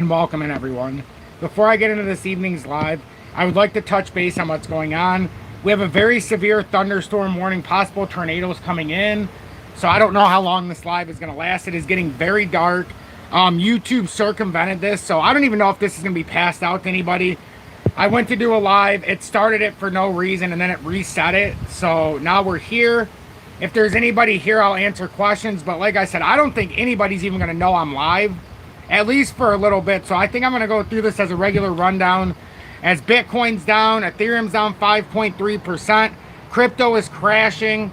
And welcome in, everyone. Before I get into this evening's live, I would like to touch base on what's going on. We have a very severe thunderstorm warning, possible tornadoes coming in. So I don't know how long this live is going to last. It is getting very dark. YouTube circumvented this, so I don't even know if this is going to be passed out to anybody. I went to do a live. It started it for no reason, and then it reset it. So now we're here. If there's anybody here, I'll answer questions. But like I said, I don't think anybody's even going to know I'm live, at least for a little bit. So I think I'm going to go through this as a regular rundown. As Bitcoin's down, Ethereum's down 5.3%, crypto is crashing,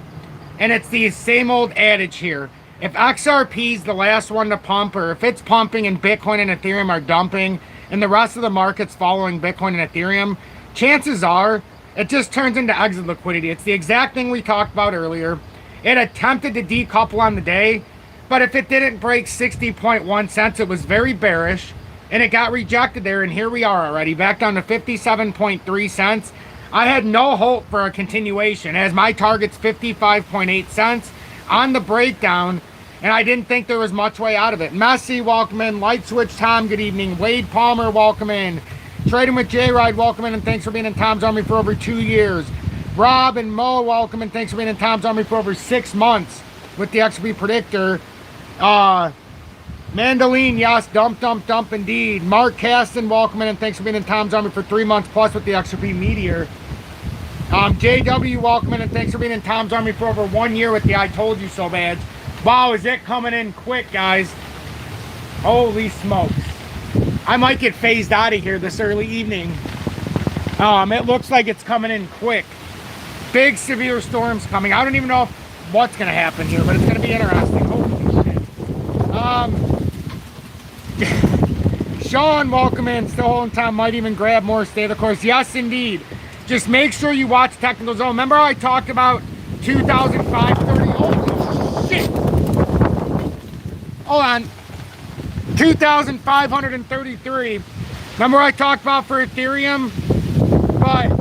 and it's the same old adage here. If XRP's the last one to pump, or if it's pumping and Bitcoin and Ethereum are dumping, and the rest of the market's following Bitcoin and Ethereum, chances are it just turns into exit liquidity. It's the exact thing we talked about earlier. It attempted to decouple on the day, but if it didn't break 60.1 cents, it was very bearish, and it got rejected there, and here we are already, back down to 57.3 cents. I had no hope for a continuation, as my target's 55.8 cents on the breakdown, and I didn't think there was much way out of it. Messi, welcome in. Light Switch Tom, good evening. Wade Palmer, welcome in. Trading with J-Ride, welcome in, and thanks for being in Tom's Army for over 2 years. Rob and Mo, welcome, and thanks for being in Tom's Army for over 6 months with the XRP Predictor. Mandoline, yes, dump indeed. Mark Caston, welcome in, and thanks for being in Tom's Army for 3 months plus with the XRP Meteor. JW, welcome in, and thanks for being in Tom's Army for over 1 year with the I Told You So badge. Wow, is it coming in quick, guys? Holy smokes. I might get phased out of here this early evening. It looks like it's coming in quick. Big severe storms coming. I don't even know what's going to happen here, but it's going to be interesting. Holy shit. Sean, welcome in. Still holding time. Might even grab more. Stay the course. Yes, indeed. Just make sure you watch Technical Zone. Remember how I talked about 2005-30? Holy shit. Hold on. 2,533. Remember I talked about for Ethereum? But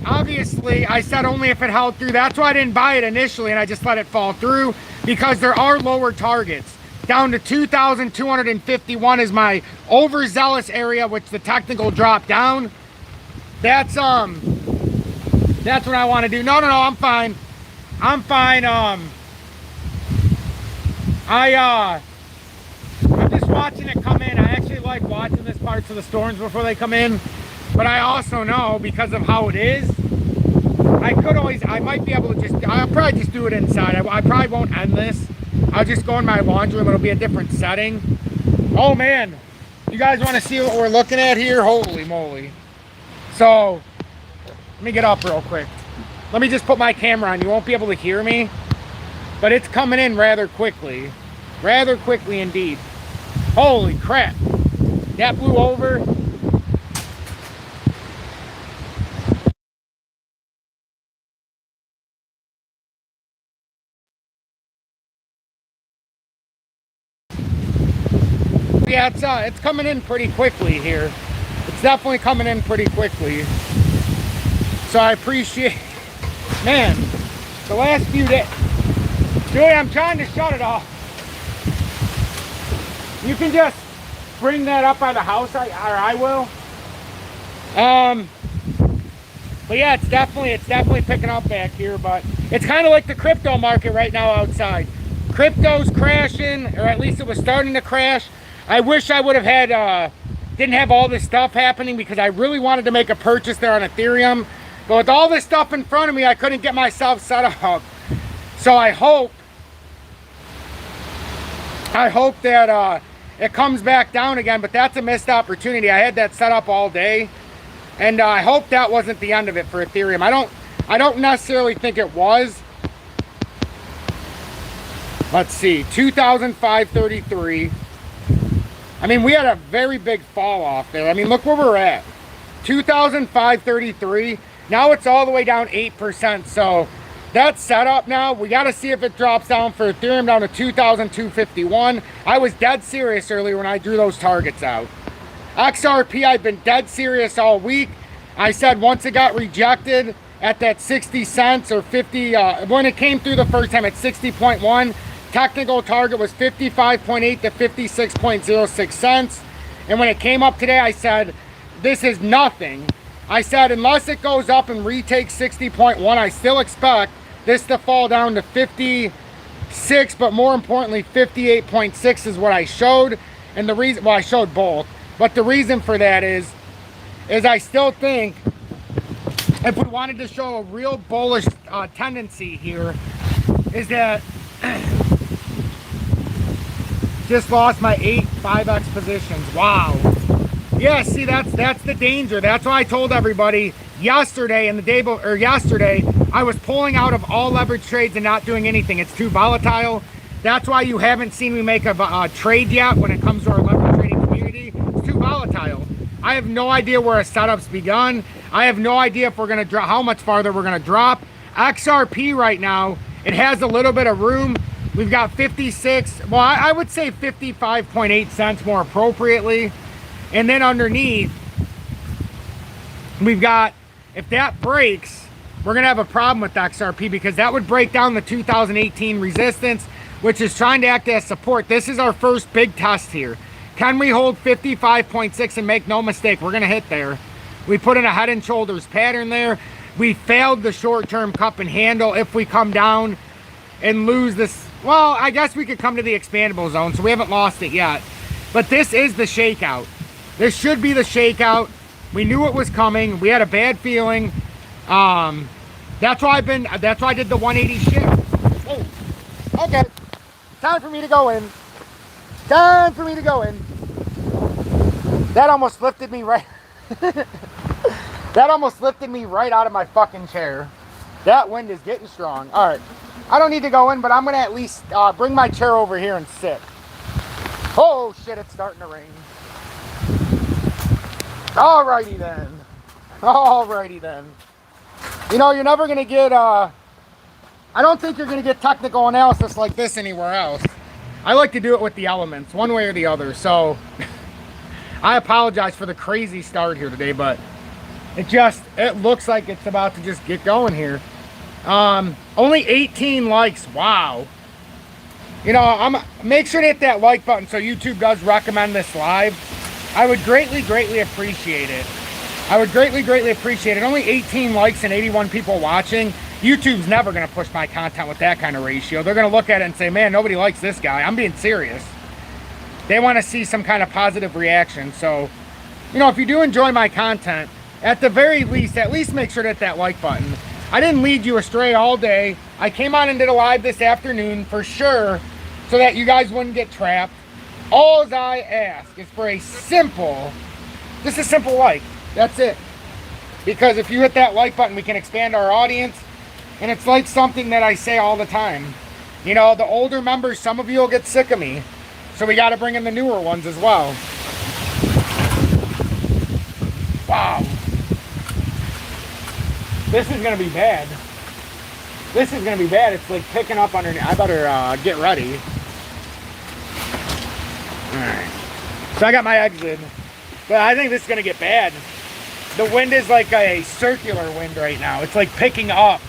obviously I said only if it held through. That's why I didn't buy it initially, and I just let it fall through, because there are lower targets. Down to 2,251 is my overzealous area, which the technical dropped down. That's what I want to do. No, I'm fine. I'm fine. I'm just watching it come in. I actually like watching this parts of the storms before they come in, but I also know, because of how it is, I might be able to I'll probably just do it inside. I probably won't end this. I'll just go in my laundry room. It'll be a different setting. Oh man, you guys want to see what we're looking at here? Holy moly. So let me get up real quick. Let me just put my camera on. You won't be able to hear me, but it's coming in rather quickly indeed. Holy crap, that blew over. Yeah, it's coming in pretty quickly here. It's definitely coming in pretty quickly. So I appreciate, man, the last few days. Julie, I'm trying to shut it off. You can just bring that up by the house, or I will. But yeah, it's definitely picking up back here, but it's kind of like the crypto market right now outside. Crypto's crashing, or at least it was starting to crash. I wish I would have had, didn't have all this stuff happening, because I really wanted to make a purchase there on Ethereum. But with all this stuff in front of me, I couldn't get myself set up. So I hope that it comes back down again, but that's a missed opportunity. I had that set up all day, and I hope that wasn't the end of it for Ethereum. I don't necessarily think it was. Let's see, 2,533. I mean, we had a very big fall off there. I mean, look where we're at. 2,533. Now it's all the way down 8%. So that's set up now. We got to see if it drops down for Ethereum down to 2,251. I was dead serious earlier when I drew those targets out. XRP, I've been dead serious all week. I said once it got rejected at that 60 cents or 50, when it came through the first time at 60.1, technical target was 55.8 to 56.06 cents. And when it came up today, I said, this is nothing. I said, unless it goes up and retakes 60.1, I still expect this to fall down to 56, but more importantly, 58.6 is what I showed. And the reason, well, I showed both, but the reason for that is I still think if we wanted to show a real bullish tendency here, is that just lost my 8 5x positions. Wow. Yeah, see, that's the danger. That's why I told everybody yesterday and the day before, or yesterday, I was pulling out of all leverage trades and not doing anything. It's too volatile. That's why you haven't seen me make a trade yet when it comes to our leverage trading community. It's too volatile. I have no idea where a setup's begun. I have no idea if we're going to drop, how much farther we're going to drop. XRP right now, it has a little bit of room. We've got 56, well, I would say 55.8 cents more appropriately. And then underneath, we've got, if that breaks, we're going to have a problem with XRP because that would break down the 2018 resistance, which is trying to act as support. This is our first big test here. Can we hold 55.6 and make no mistake, we're going to hit there. We put in a head and shoulders pattern there. We failed the short-term cup and handle. If we come down and lose this, well, I guess we could come to the expandable zone, so we haven't lost it yet. But this is the shakeout. This should be the shakeout. We knew it was coming. We had a bad feeling. That's why I did the 180 shift. Whoa. Okay. Time for me to go in. Time for me to go in. That almost lifted me right. That almost lifted me right out of my fucking chair. That wind is getting strong. All right. I don't need to go in, but I'm going to at least bring my chair over here and sit. Oh, shit, it's starting to rain. Alrighty then. Alrighty then. You know, you're never going to get, I don't think you're going to get technical analysis like this anywhere else. I like to do it with the elements, one way or the other. So, I apologize for the crazy start here today, but it looks like it's about to just get going here. Only 18 likes. Wow. You know, make sure to hit that like button so YouTube does recommend this live. I would greatly appreciate it. I would greatly appreciate it. Only 18 likes and 81 people watching. YouTube's never going to push my content with that kind of ratio. They're going to look at it and say, man, nobody likes this guy. I'm being serious. They want to see some kind of positive reaction. So, you know, if you do enjoy my content, at the very least, at least make sure to hit that like button. I didn't lead you astray all day. I came on and did a live this afternoon for sure so that you guys wouldn't get trapped. All I ask is for a simple, just a simple like. That's it. Because if you hit that like button, we can expand our audience. And it's like something that I say all the time. You know, the older members, some of you will get sick of me. So we got to bring in the newer ones as well. Wow. This is going to be bad. This is going to be bad. It's like picking up underneath. I better get ready. Alright. So I got my exit. But I think this is going to get bad. The wind is like a circular wind right now. It's like picking up.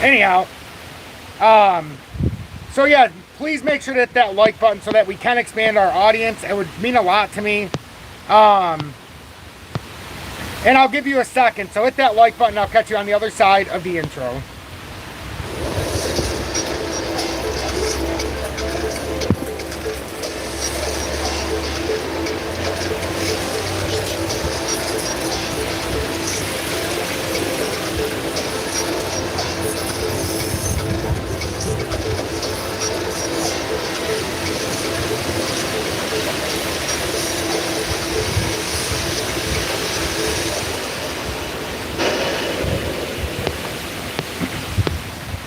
Anyhow. So yeah, please make sure to hit that like button so that we can expand our audience. It would mean a lot to me. And I'll give you a second. So hit that like button. I'll catch you on the other side of the intro.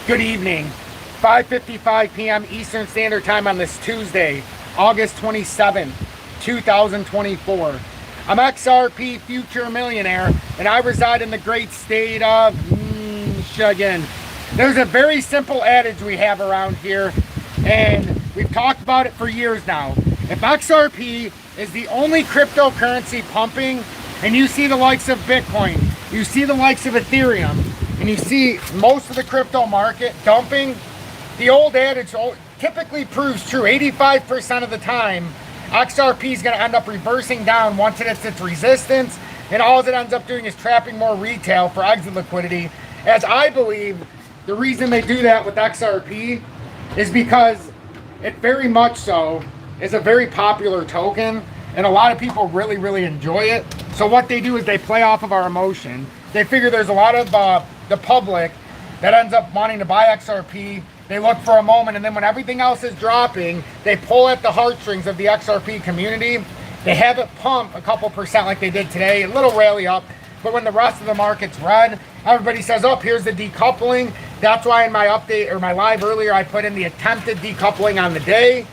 Good evening, 5:55 p.m. Eastern Standard Time on this Tuesday, August 27th, 2024. I'm XRP Future Millionaire, and I reside in the great state of Michigan. There's a very simple adage we have around here, and we've talked about it for years now. If XRP is the only cryptocurrency pumping, and you see the likes of Bitcoin, you see the likes of Ethereum, and you see most of the crypto market dumping, the old adage typically proves true. 85% of the time, XRP is going to end up reversing down once it hits its resistance, and all it ends up doing is trapping more retail for exit liquidity. As I believe, the reason they do that with XRP is because it very much so is a very popular token, and a lot of people really, really enjoy it. So what they do is they play off of our emotion. They figure there's a lot of the public that ends up wanting to buy XRP. They look for a moment, and then when everything else is dropping, they pull at the heartstrings of the XRP community. They have it pump a couple percent like they did today, a little rally up, but when the rest of the market's red, everybody says, oh, here's the decoupling. That's why in my update or my live earlier, I put in the attempted decoupling on the day,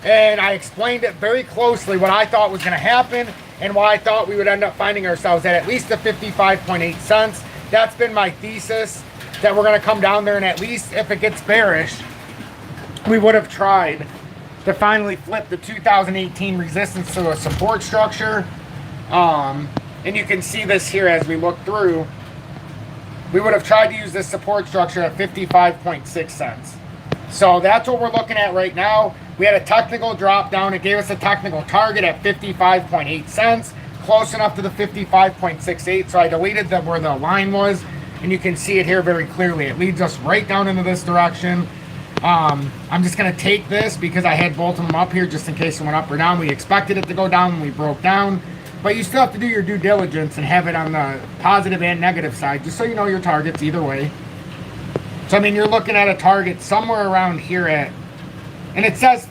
and I explained it very closely what I thought was going to happen and why I thought we would end up finding ourselves at least the 55.8 cents. That's been my thesis, that we're going to come down there, and at least if it gets bearish, we would have tried to finally flip the 2018 resistance to a support structure. And you can see this here as we look through. We would have tried to use this support structure at 55.6 cents. So that's what we're looking at right now. We had a technical drop down. It gave us a technical target at 55.8 cents, close enough to the 55.68. So I deleted where the line was, and you can see it here very clearly. It leads us right down into this direction. I'm just going to take this because I had both of them up here just in case it went up or down. We expected it to go down when we broke down, but you still have to do your due diligence and have it on the positive and negative side, just so you know your targets either way. So, I mean, you're looking at a target somewhere around here at, and it says,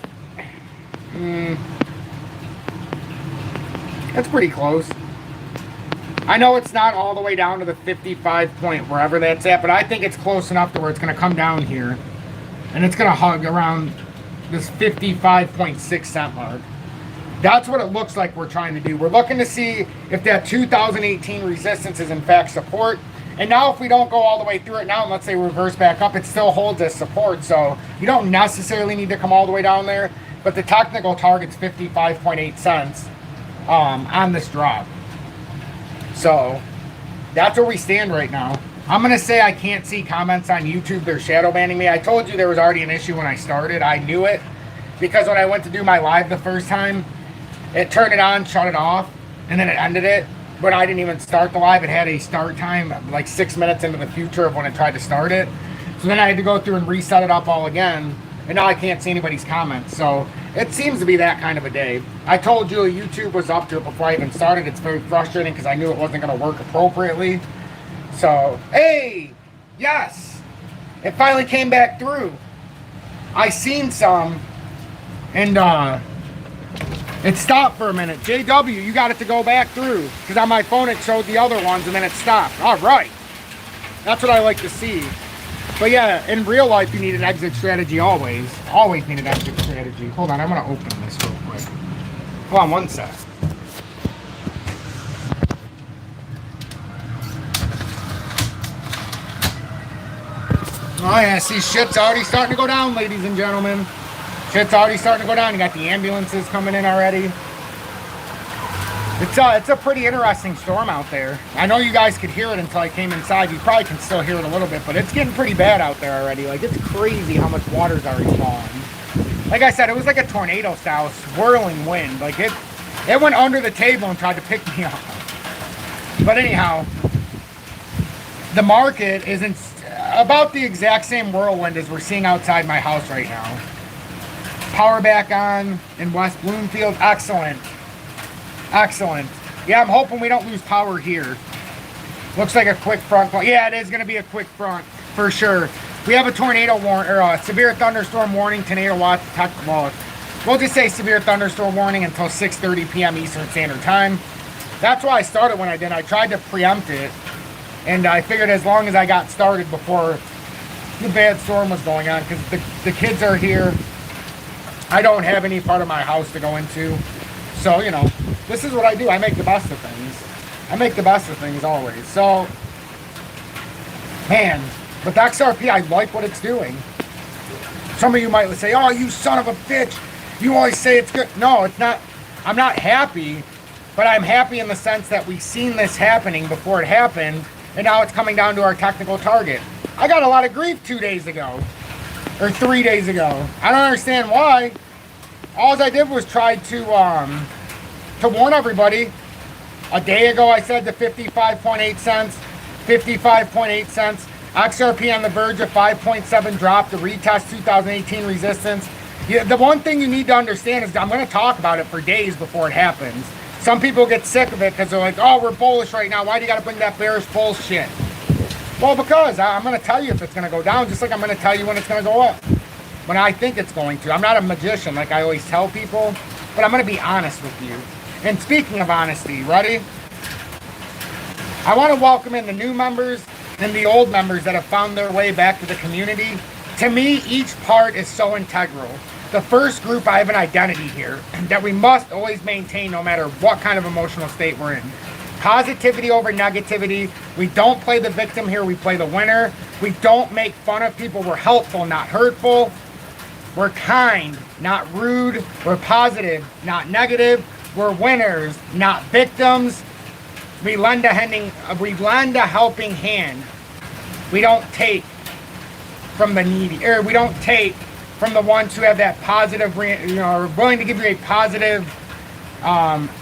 it's pretty close. I know it's not all the way down to the 55 point, wherever that's at, but I think it's close enough to where it's going to come down here, and it's going to hug around this 55.6 cent mark. That's what it looks like we're trying to do. We're looking to see if that 2018 resistance is in fact support. And now if we don't go all the way through it now, and let's say reverse back up, it still holds as support. So you don't necessarily need to come all the way down there, but the technical target's 55.8 cents on this drop. So that's where we stand right now. I'm going to say I can't see comments on YouTube. They're shadow banning me. I told you there was already an issue when I started. I knew it because when I went to do my live the first time, it turned it on, shut it off, and then it ended it. But I didn't even start the live. It had a start time like 6 minutes into the future of when I tried to start it. So then I had to go through and reset it up all again. And now I can't see anybody's comments. So it seems to be that kind of a day. I told you YouTube was up to it before I even started. It's very frustrating because I knew it wasn't going to work appropriately. So, hey, yes, it finally came back through. I seen some, and it stopped for a minute. JW, you got it to go back through, because on my phone it showed the other ones and then it stopped. All right, that's what I like to see. But yeah, in real life you need an exit strategy always. Always need an exit strategy. Hold on, I'm going to open this real quick. Hold on one sec. Oh yeah, see, shit's already starting to go down, ladies and gentlemen. Shit's already starting to go down. You got the ambulances coming in already. It's a pretty interesting storm out there. I know you guys could hear it until I came inside. You probably can still hear it a little bit, but it's getting pretty bad out there already. Like, it's crazy how much water's already falling. Like I said, it was like a tornado style swirling wind. Like, it went under the table and tried to pick me up. But anyhow, the market isn't about the exact same whirlwind as we're seeing outside my house right now. Power back on in West Bloomfield. Excellent. Excellent. Yeah, I'm hoping we don't lose power here. Looks like a quick front. Yeah, it is going to be a quick front for sure. We have a tornado warning, or a severe thunderstorm warning, tornado watch, well, we'll just say severe thunderstorm warning until 6:30 p.m. Eastern Standard Time. That's why I started when I did. I tried to preempt it. And I figured as long as I got started before the bad storm was going on, because the kids are here. I don't have any part of my house to go into. So, you know, this is what I do. I make the best of things. I make the best of things always. So, man, with XRP, I like what it's doing. Some of you might say, oh, you son of a bitch. You always say it's good. No, it's not. I'm not happy, but I'm happy in the sense that we've seen this happening before it happened. And now it's coming down to our technical target. I got a lot of grief 2 days ago. or 3 days ago. I don't understand why. All I did was try to warn everybody. A day ago I said the 55.8 cents, 55.8 cents. XRP on the verge of 5.7 drop to retest 2018 resistance. The one thing you need to understand is I'm going to talk about it for days before it happens. Some people get sick of it because they're like, oh, we're bullish right now. Why do you got to bring that bearish bullshit? Well, because I'm going to tell you if it's going to go down, just like I'm going to tell you when it's going to go up. When I think it's going to. I'm not a magician like I always tell people, but I'm going to be honest with you. And speaking of honesty, ready? I want to welcome in the new members and the old members that have found their way back to the community. To me, each part is so integral. The first group, I have an identity here that we must always maintain no matter what kind of emotional state we're in. Positivity over negativity. We don't play the victim here, we play the winner. We don't make fun of people, we're helpful, not hurtful. We're kind, not rude. We're positive, not negative. We're winners, not victims. We lend a helping hand. We don't take from the needy, or we don't take from the ones who have that positive, are willing to give you a positive,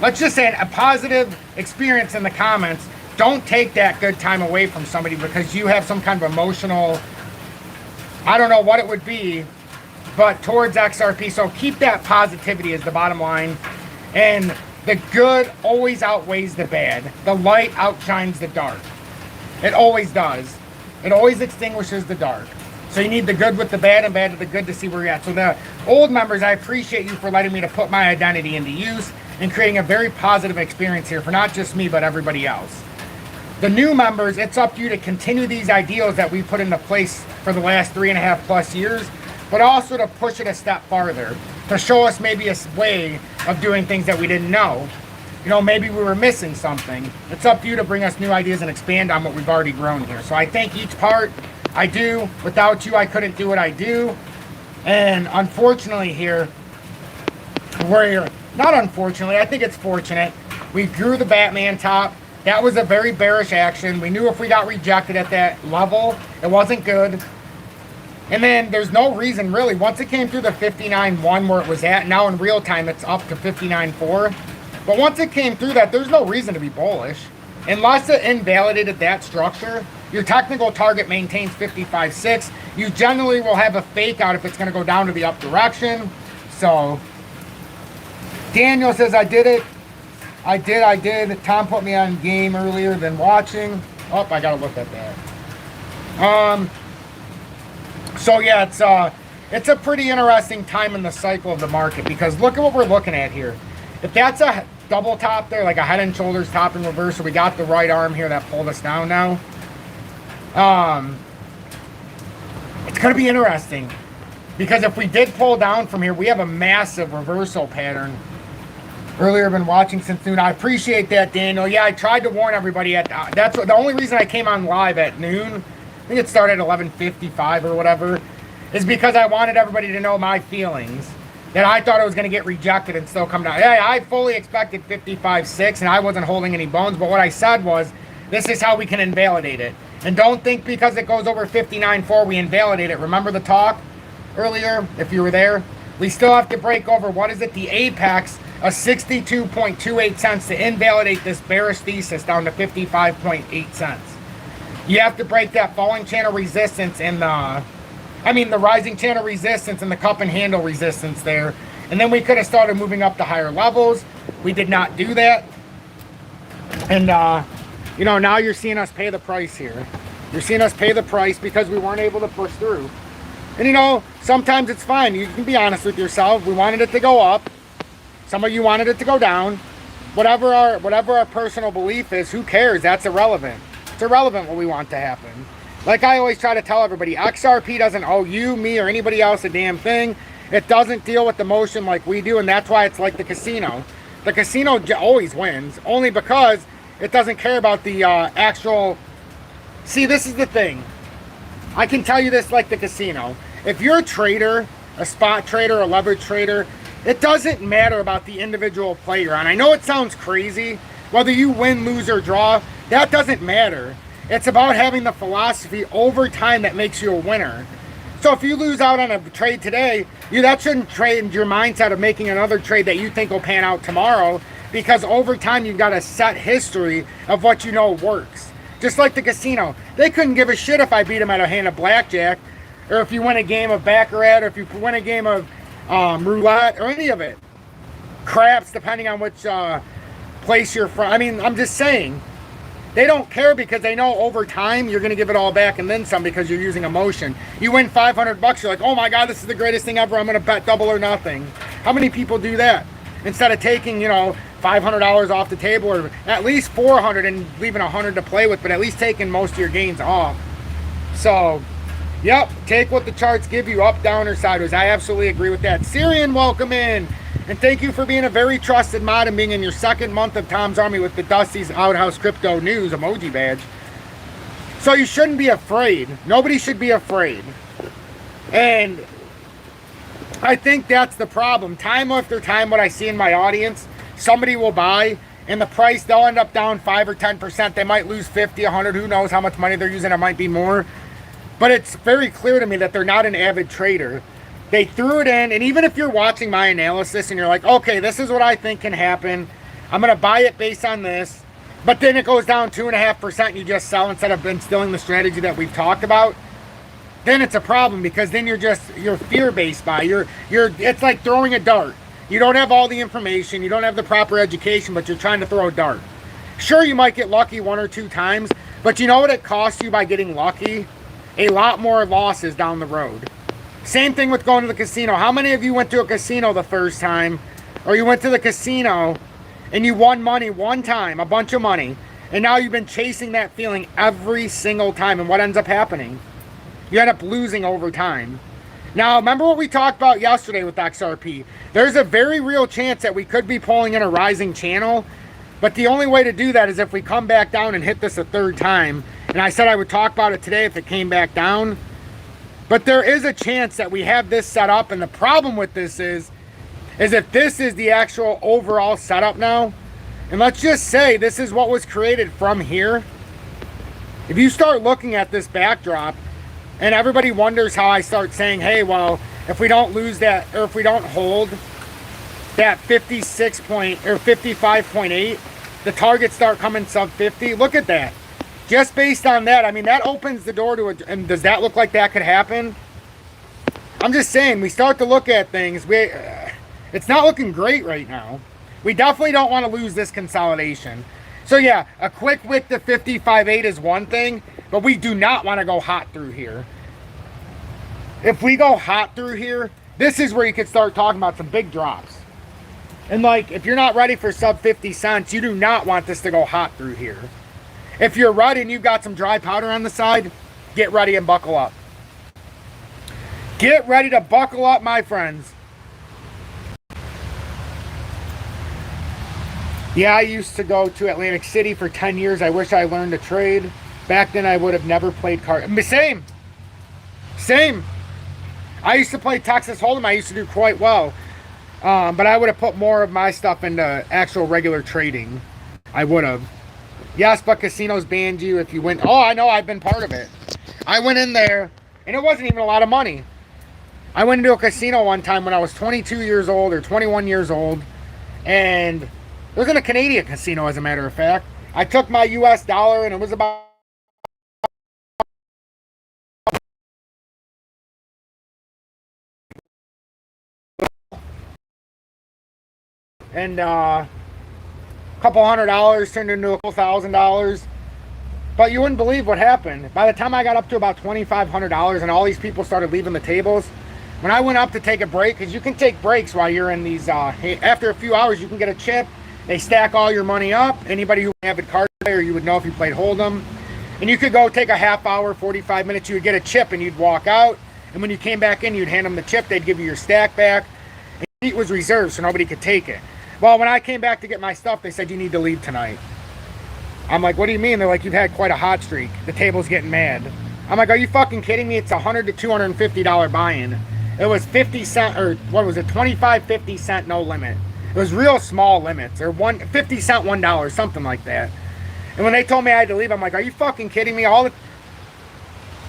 let's just say a positive experience in the comments. Don't take that good time away from somebody because you have some kind of emotional, I don't know what it would be, but towards XRP. So keep that positivity as the bottom line. And the good always outweighs the bad. The light outshines the dark. It always does. It always extinguishes the dark. So you need the good with the bad and bad with the good to see where you're at. So the old members, I appreciate you for letting me to put my identity into use and creating a very positive experience here for not just me, but everybody else. The new members, it's up to you to continue these ideals that we put into place for the last 3.5+ years, but also to push it a step farther, to show us maybe a way of doing things that we didn't know. You know, maybe we were missing something. It's up to you to bring us new ideas and expand on what we've already grown here. So I thank each part. I do. Without you, I couldn't do what I do. And unfortunately here, not unfortunately, I think it's fortunate. We grew the Batman top. That was a very bearish action. We knew if we got rejected at that level, it wasn't good. And then there's no reason really, once it came through the 59.1 where it was at, now in real time it's up to 59.4. But once it came through that, there's no reason to be bullish. Unless it invalidated that structure, your technical target maintains 55.6. You generally will have a fake out if it's going to go down to the up direction. So, Daniel says, I did it. I did. Tom put me on game earlier than watching. Oh, I got to look at that. So yeah, it's a pretty interesting time in the cycle of the market because look at what we're looking at here. If that's a double top there, like a head and shoulders top in reversal, we got the right arm here that pulled us down now. It's going to be interesting because if we did pull down from here, we have a massive reversal pattern. Earlier, I've been watching since noon. I appreciate that, Daniel. Yeah, I tried to warn everybody that's the only reason I came on live at noon. I think it started at 11:55 or whatever, is because I wanted everybody to know my feelings. That I thought it was going to get rejected and still come down. Yeah, I fully expected 55.6 and I wasn't holding any bones, but what I said was, this is how we can invalidate it. And don't think because it goes over 59.4 we invalidate it. Remember the talk earlier, if you were there? We still have to break over, what is it, the apex of 62.28 cents to invalidate this bearish thesis down to 55.8 cents. You have to break that falling channel resistance and the rising channel resistance and the cup and handle resistance there. And then we could have started moving up to higher levels. We did not do that. And, now you're seeing us pay the price here. You're seeing us pay the price because we weren't able to push through. And, sometimes it's fine. You can be honest with yourself. We wanted it to go up. Some of you wanted it to go down. Whatever our personal belief is, who cares? That's irrelevant. It's irrelevant what we want to happen. Like I always try to tell everybody, XRP doesn't owe you, me, or anybody else a damn thing. It doesn't deal with emotion like we do, and that's why it's like the casino. The casino always wins, only because it doesn't care about the actual... See, this is the thing. I can tell you this like the casino. If you're a trader, a spot trader, a leverage trader, it doesn't matter about the individual play you're on. I know it sounds crazy. Whether you win, lose, or draw, that doesn't matter. It's about having the philosophy over time that makes you a winner. So if you lose out on a trade today, that shouldn't change your mindset of making another trade that you think will pan out tomorrow, because over time you've got a set history of what you know works. Just like the casino. They couldn't give a shit if I beat them at a hand of blackjack, or if you win a game of baccarat, or if you win a game of roulette, or any of it. Craps, depending on which place you're from. I mean, I'm just saying. They don't care, because they know over time you're going to give it all back and then some, because you're using emotion. You win $500, you're like, oh my God, this is the greatest thing ever. I'm going to bet double or nothing. How many people do that? Instead of taking, you know, $500 off the table, or at least $400 and leaving $100 to play with, but at least taking most of your gains off. So, yep, take what the charts give you, up, down, or sideways. I absolutely agree with that. Syrian, welcome in. And thank you for being a very trusted mod and being in your second month of Tom's Army with the Dusty's Outhouse Crypto News emoji badge. So you shouldn't be afraid. Nobody should be afraid. And I think that's the problem. Time after time, what I see in my audience, somebody will buy, and the price, they'll end up down 5 or 10%. They might lose 50, 100, who knows how much money they're using. It might be more. But it's very clear to me that they're not an avid trader. They threw it in, and even if you're watching my analysis and you're like, okay, this is what I think can happen, I'm going to buy it based on this, but then it goes down 2.5% and you just sell instead of instilling the strategy that we've talked about, then it's a problem, because then you're fear-based buy. It's like throwing a dart. You don't have all the information, you don't have the proper education, but you're trying to throw a dart. Sure, you might get lucky 1 or 2 times, but you know what it costs you by getting lucky? A lot more losses down the road. Same thing with going to the casino. How many of you went to a casino the first time, or you went to the casino and you won money one time, a bunch of money, and now you've been chasing that feeling every single time, and what ends up happening? You end up losing over time. Now, remember what we talked about yesterday with XRP? There's a very real chance that we could be pulling in a rising channel, but the only way to do that is if we come back down and hit this a third time. And I said I would talk about it today if it came back down. But there is a chance that we have this set up, and the problem with this is if this is the actual overall setup now, and let's just say this is what was created from here. If you start looking at this backdrop, and everybody wonders how I start saying, hey, well, if we don't lose that, or if we don't hold that 56 point or 55.8, the targets start coming sub 50. Look at that. Just based on that, I mean, that opens the door to it. And does that look like that could happen? I'm just saying, we start to look at things. It's not looking great right now. We definitely don't want to lose this consolidation. So yeah, a quick wick to 55.8 is one thing, but we do not want to go hot through here. If we go hot through here, this is where you could start talking about some big drops. And like, if you're not ready for sub 50 cents, you do not want this to go hot through here. If you're ready and you've got some dry powder on the side, get ready and buckle up. Get ready to buckle up, my friends. Yeah, I used to go to Atlantic City for 10 years. I wish I learned to trade. Back then, I would have never played cards. Same. I used to play Texas Hold'em. I used to do quite well. But I would have put more of my stuff into actual regular trading. I would have. Yes, but casinos banned you if you went. Oh, I know. I've been part of it. I went in there, and it wasn't even a lot of money. I went into a casino one time when I was 22 years old or 21 years old, and it was in a Canadian casino, as a matter of fact. I took my US dollar, and it was about and couple $100 turned into a couple $1,000. But you wouldn't believe what happened. By the time I got up to about $2,500 and all these people started leaving the tables, when I went up to take a break, because you can take breaks while you're in these, after a few hours you can get a chip. They stack all your money up. Anybody who have a card player, you would know if you played Hold'em. And you could go take a half hour, 45 minutes, you would get a chip and you'd walk out. And when you came back in, you'd hand them the chip, they'd give you your stack back. And the seat was reserved so nobody could take it. Well, when I came back to get my stuff, they said, you need to leave tonight. I'm like, what do you mean? They're like, you've had quite a hot streak. The table's getting mad. I'm like, are you fucking kidding me? It's $100 to $250 buy-in. It was 50 cent, or what was it, 25, 50 cent, no limit. It was real small limits, or 50 cent, $1, something like that. And when they told me I had to leave, I'm like, are you fucking kidding me?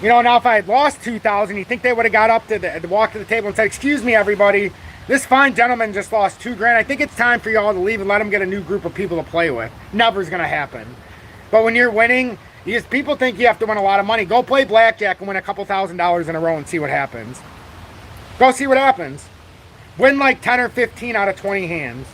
You know, now if I had lost 2,000, you think they would have got up to the walk to the table and said, excuse me, everybody, this fine gentleman just lost $2 grand. I think it's time for y'all to leave and let him get a new group of people to play with. Never's going to happen. But when you're winning, people think you have to win a lot of money. Go play blackjack and win a couple $1,000s in a row and see what happens. Go see what happens. Win like 10 or 15 out of 20 hands.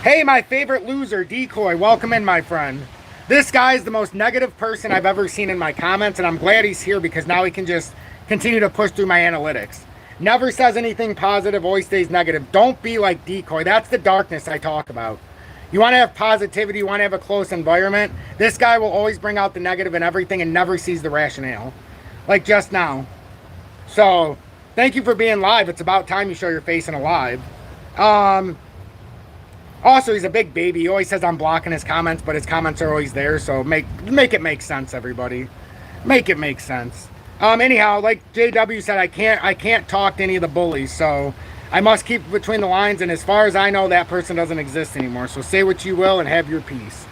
Hey, my favorite loser, Decoy. Welcome in, my friend. This guy is the most negative person I've ever seen in my comments, and I'm glad he's here because now he can just continue to push through my analytics. Never says anything positive, always stays negative. Don't be like Decoy. That's the darkness I talk about. You want to have positivity, you want to have a close environment. This guy will always bring out the negative in everything and never sees the rationale. Like just now. So, thank you for being live. It's about time you show your face in a live. Also, he's a big baby. He always says I'm blocking his comments, but his comments are always there. So make it make sense, everybody. Make it make sense. Anyhow, like JW said, I can't talk to any of the bullies, so I must keep between the lines. And as far as I know, that person doesn't exist anymore. So say what you will and have your peace.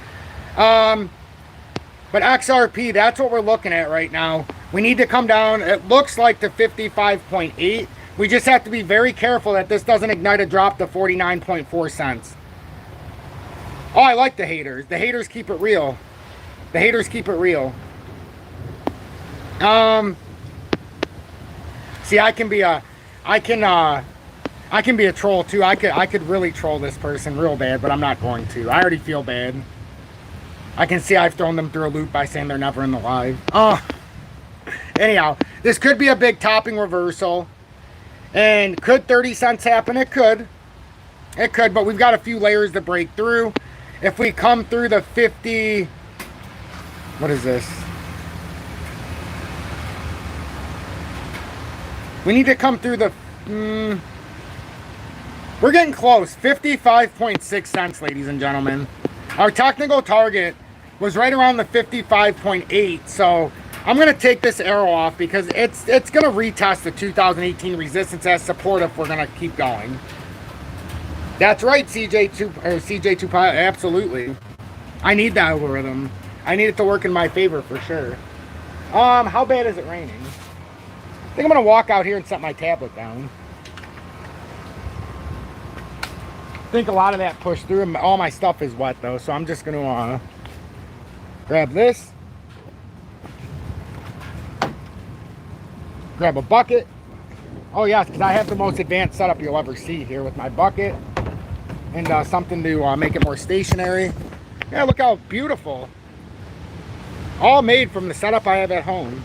But XRP, that's what we're looking at right now. We need to come down. It looks like to 55.8. We just have to be very careful that this doesn't ignite a drop to 49.4 cents. Oh, I like the haters. The haters keep it real. The haters keep it real. See, I can be a troll too. I could really troll this person real bad, but I'm not going to. I already feel bad. I can see I've thrown them through a loop by saying they're never in the live. Anyhow, this could be a big topping reversal. And could 30 cents happen? It could. It could, but we've got a few layers to break through. If we come through the 50, what is this? We need to come through the, we're getting close, 55.6 cents, ladies and gentlemen. Our technical target was right around the 55.8, so I'm going to take this arrow off because it's going to retest the 2018 resistance as support if we're going to keep going. That's right, CJ2 Pilot, absolutely. I need that algorithm. I need it to work in my favor for sure. How bad is it raining? I think I'm gonna walk out here and set my tablet down. I think a lot of that pushed through. All my stuff is wet though, so I'm just gonna grab this. Grab a bucket. Oh yes, because I have the most advanced setup you'll ever see here with my bucket. And something to make it more stationary. Yeah, look how beautiful. All made from the setup I have at home.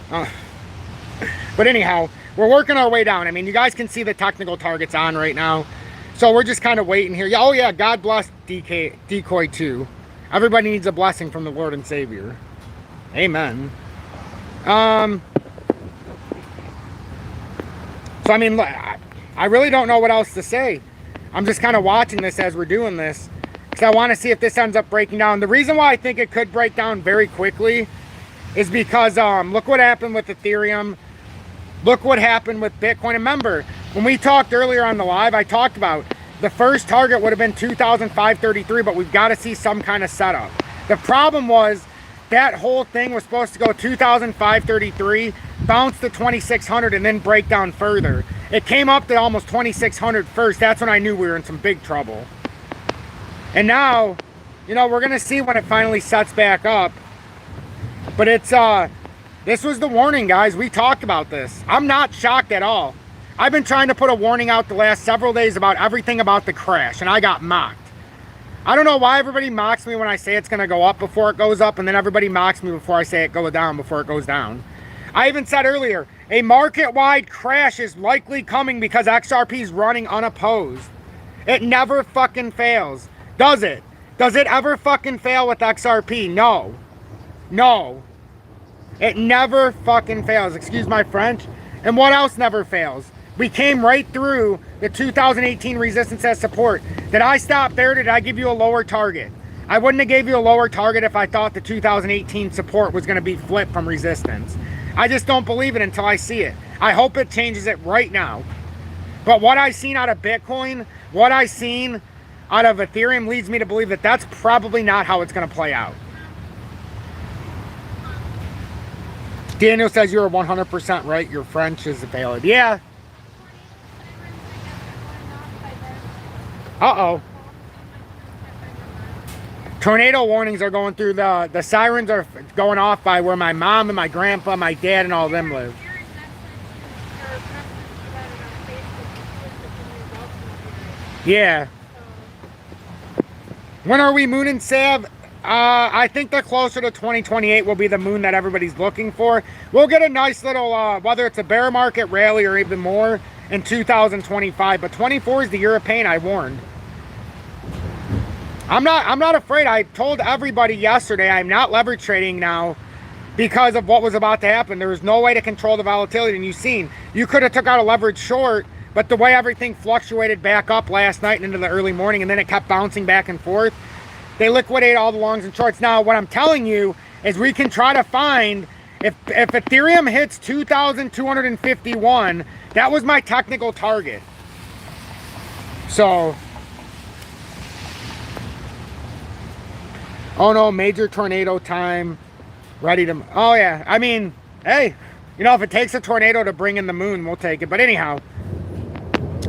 But anyhow, we're working our way down. I mean, you guys can see the technical targets on right now. So we're just kind of waiting here. Oh yeah, God bless Decoy too. Everybody needs a blessing from the Lord and Savior. Amen. So I mean, look, I really don't know what else to say. I'm just kind of watching this as we're doing this because I want to see if this ends up breaking down. The reason why I think it could break down very quickly is because look what happened with Ethereum. Look what happened with Bitcoin. Remember, when we talked earlier on the live, I talked about the first target would have been 2,533, but we've got to see some kind of setup. The problem was that whole thing was supposed to go 2,533, bounce to 2,600, and then break down further. It came up to almost 2,600 first. That's when I knew we were in some big trouble. And now, you know, we're going to see when it finally sets back up. But it's, this was the warning, guys. We talked about this. I'm not shocked at all. I've been trying to put a warning out the last several days about everything about the crash, and I got mocked. I don't know why everybody mocks me when I say it's going to go up before it goes up, and then everybody mocks me before I say it goes down before it goes down. I even said earlier, a market-wide crash is likely coming because XRP is running unopposed. It never fucking fails. Does it? Does it ever fucking fail with XRP? No. No. It never fucking fails. Excuse my French. And what else never fails? We came right through the 2018 resistance as support. Did I stop there? Did I give you a lower target? I wouldn't have gave you a lower target if I thought the 2018 support was going to be flipped from resistance. I just don't believe it until I see it. I hope it changes it right now. But what I've seen out of Bitcoin, what I've seen out of Ethereum leads me to believe that that's probably not how it's going to play out. Daniel says you're 100% right. Your French is valid. Yeah. Uh-oh. Tornado warnings are going through the sirens are going off by where my mom and my grandpa, my dad, and all of them live. Yeah. When are we mooning, Sav? I think the closer to 2028 will be the moon that everybody's looking for. We'll get a nice little, whether it's a bear market rally or even more in 2025. But 24 is the year of pain, I warned. I'm not afraid. I told everybody yesterday I'm not leverage trading now because of what was about to happen. There was no way to control the volatility. And you've seen, you could have took out a leverage short, but the way everything fluctuated back up last night and into the early morning, and then it kept bouncing back and forth, they liquidate all the longs and shorts. Now, what I'm telling you is we can try to find, if Ethereum hits 2,251, that was my technical target. So, oh no, major tornado time, ready to, oh yeah, I mean, hey, you know, if it takes a tornado to bring in the moon, we'll take it. But anyhow,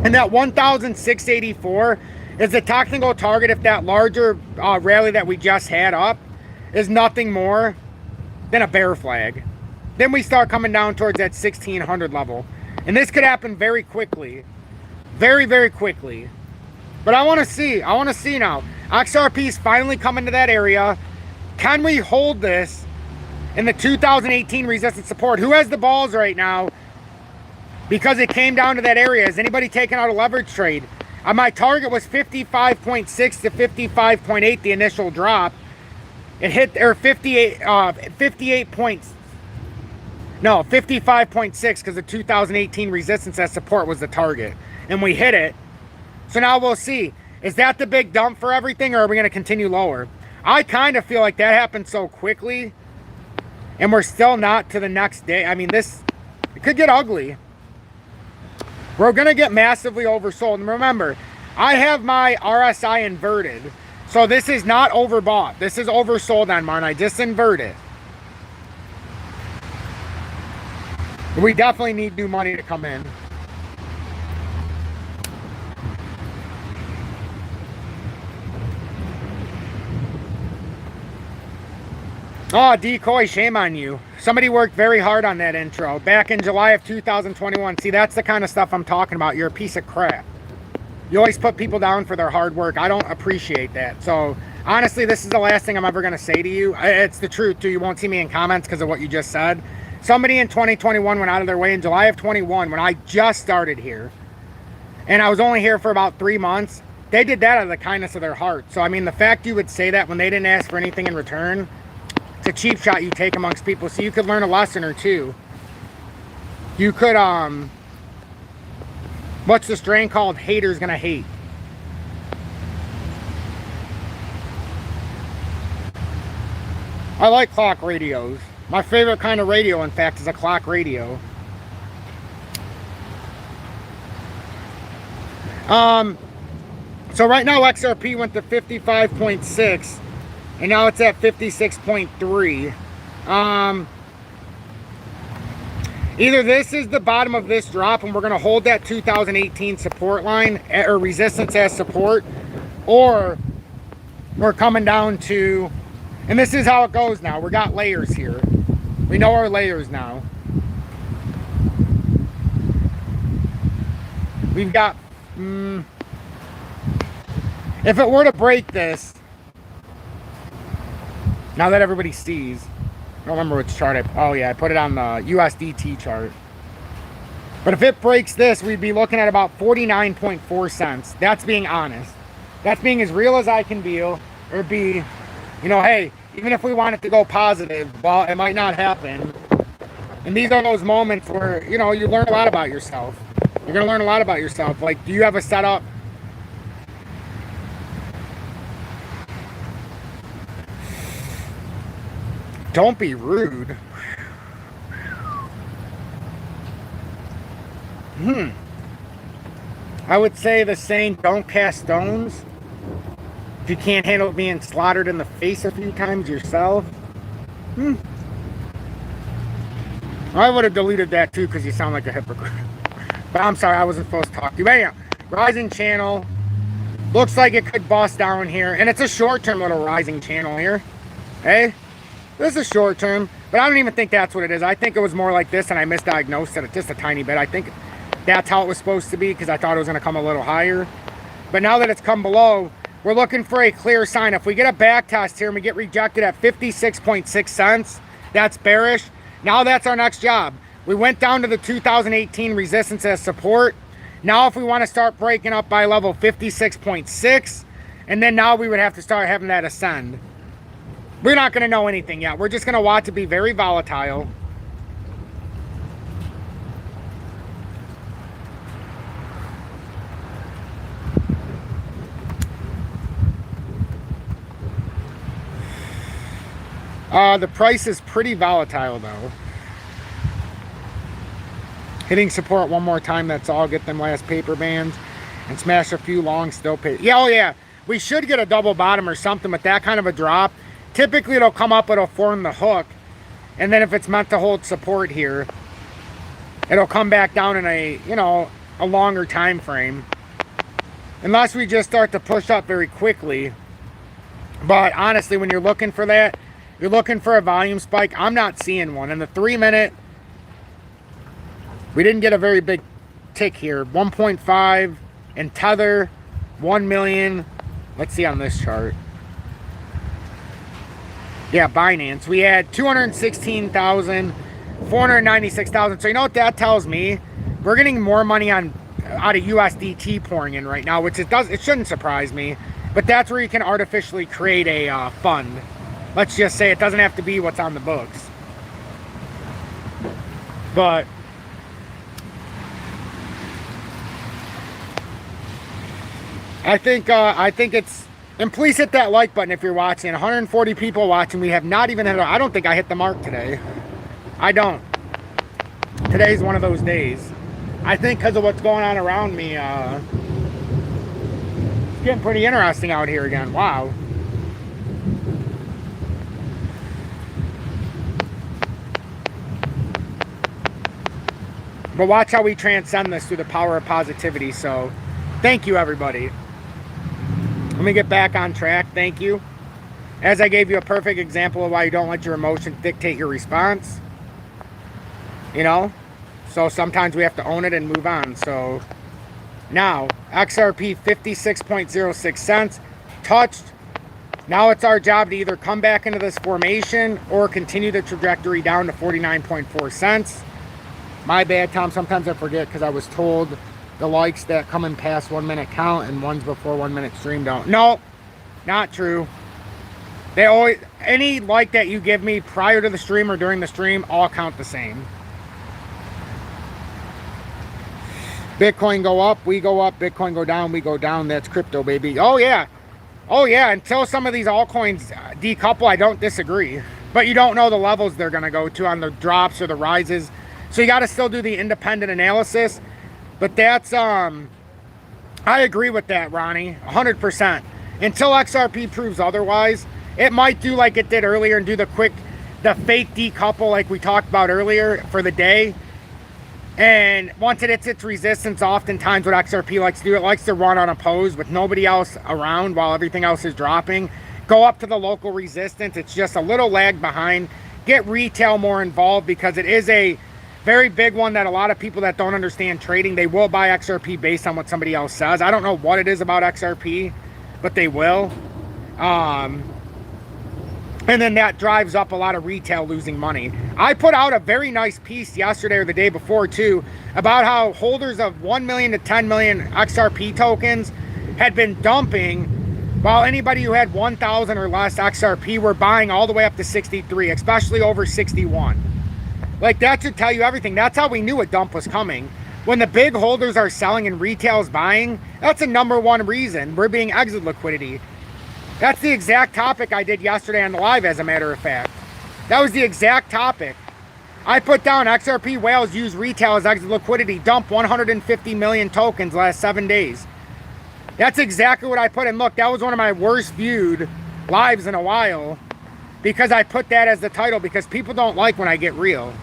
and that 1,684 is the technical target if that larger rally that we just had up is nothing more than a bear flag. Then we start coming down towards that 1,600 level. And this could happen very quickly. Very, very quickly. But I want to see now. XRP is finally coming to that area. Can we hold this in the 2018 resistance support? Who has the balls right now? Because it came down to that area. Is anybody taking out a leverage trade? My target was 55.6 to 55.8, the initial drop. It hit, or 55.6, because the 2018 resistance as support was the target. And we hit it. So now we'll see. Is that the big dump for everything, or are we going to continue lower? I kind of feel like that happened so quickly, and we're still not to the next day. I mean, it could get ugly. We're going to get massively oversold. And remember, I have my RSI inverted. So this is not overbought. This is oversold on mine. I just invert it. We definitely need new money to come in. Oh, Decoy, shame on you. Somebody worked very hard on that intro back in July of 2021. See, that's the kind of stuff I'm talking about. You're a piece of crap. You always put people down for their hard work. I don't appreciate that. So, honestly, this is the last thing I'm ever going to say to you. It's the truth, too. You won't see me in comments because of what you just said. Somebody in 2021 went out of their way in July of 21 when I just started here. And I was only here for about 3 months. They did that out of the kindness of their heart. So, I mean, the fact you would say that when they didn't ask for anything in return, it's a cheap shot you take amongst people. So you could learn a lesson or two. You could, what's the strain called? Haters gonna hate. I like clock radios. My favorite kind of radio, in fact, is a clock radio. So right now XRP went to 55.6. And now it's at 56.3. Either this is the bottom of this drop and we're going to hold that 2018 support line or resistance as support, or we're coming down to, and this is how it goes now. We got layers here. We know our layers now. We've got, if it were to break this, now that everybody sees, I don't remember which chart oh yeah, I put it on the USDT chart. But if it breaks this, we'd be looking at about 49.4 cents. That's being honest. That's being as real as I can be, or be, you know, hey, even if we want it to go positive, well, it might not happen. And these are those moments where, you know, you learn a lot about yourself. You're going to learn a lot about yourself. Like, do you have a setup? Don't be rude. I would say the saying, don't cast stones. If you can't handle being slaughtered in the face a few times yourself. I would have deleted that too because you sound like a hypocrite. But I'm sorry, I wasn't supposed to talk to you. But anyhow, rising channel. Looks like it could bust down here. And it's a short-term little rising channel here. Hey? This is short-term. But I don't even think that's what it is. I think it was more like this and I misdiagnosed it just a tiny bit. I think that's how it was supposed to be because I thought it was going to come a little higher. But now that it's come below, we're looking for a clear sign. If we get a back test here and we get rejected at 56.6 cents, that's bearish. Now that's our next job. We went down to the 2018 resistance as support. Now if we want to start breaking up by level 56.6, and then now we would have to start having that ascend. We're not going to know anything yet. We're just going to watch it be very volatile. The price is pretty volatile though. Hitting support one more time, that's all. Get them last paper bands and smash a few long still pay. Yeah, oh yeah. We should get a double bottom or something with that kind of a drop. Typically it'll come up, it'll form the hook. And then if it's meant to hold support here, it'll come back down in a, you know, a longer time frame. Unless we just start to push up very quickly. But honestly, when you're looking for that, you're looking for a volume spike. I'm not seeing one. In the 3 minute, we didn't get a very big tick here. 1.5 and tether, 1 million. Let's see on this chart. Yeah, Binance. We had 216,000, 496,000. So you know what that tells me? We're getting more money out of USDT pouring in right now, which it shouldn't surprise me. But that's where you can artificially create a fund. Let's just say it doesn't have to be what's on the books. But I think it's, and please hit that like button if you're watching. 140 people watching. We have not even hit, I don't think I hit the mark today. I don't. Today's one of those days. I think because of what's going on around me, it's getting pretty interesting out here again. Wow. But watch how we transcend this through the power of positivity. So thank you, everybody. Let me get back on track. Thank you. As I gave you a perfect example of why you don't let your emotions dictate your response. You know? So sometimes we have to own it and move on. So now, XRP 56.06 cents. Touched. Now it's our job to either come back into this formation or continue the trajectory down to 49.4 cents. My bad, Tom. Sometimes I forget because I was told the likes that come in past 1 minute count and ones before 1 minute stream don't. No, not true. They always, any like that you give me prior to the stream or during the stream, all count the same. Bitcoin go up, we go up. Bitcoin go down, we go down. That's crypto, baby. Oh yeah. Oh yeah, until some of these altcoins decouple, I don't disagree. But you don't know the levels they're going to go to on the drops or the rises. So you got to still do the independent analysis. But that's, I agree with that, Ronnie, 100%. Until XRP proves otherwise, it might do like it did earlier and do the fake decouple like we talked about earlier for the day. And once it hits its resistance, oftentimes what XRP likes to do, it likes to run unopposed with nobody else around while everything else is dropping. Go up to the local resistance. It's just a little lag behind. Get retail more involved because it is a very big one that a lot of people that don't understand trading, they will buy XRP based on what somebody else says. I don't know what it is about XRP, but they will. And then that drives up a lot of retail losing money. I put out a very nice piece yesterday or the day before too about how holders of 1 million to 10 million XRP tokens had been dumping while anybody who had 1,000 or less XRP were buying all the way up to 63, especially over 61. Like, that should tell you everything. That's how we knew a dump was coming. When the big holders are selling and retail's buying, that's a #1 reason. We're being exit liquidity. That's the exact topic I did yesterday on the live, as a matter of fact. That was the exact topic. I put down XRP whales use retail as exit liquidity, dump 150 million tokens last 7 days. That's exactly what I put in. Look, that was one of my worst viewed lives in a while because I put that as the title because people don't like when I get real.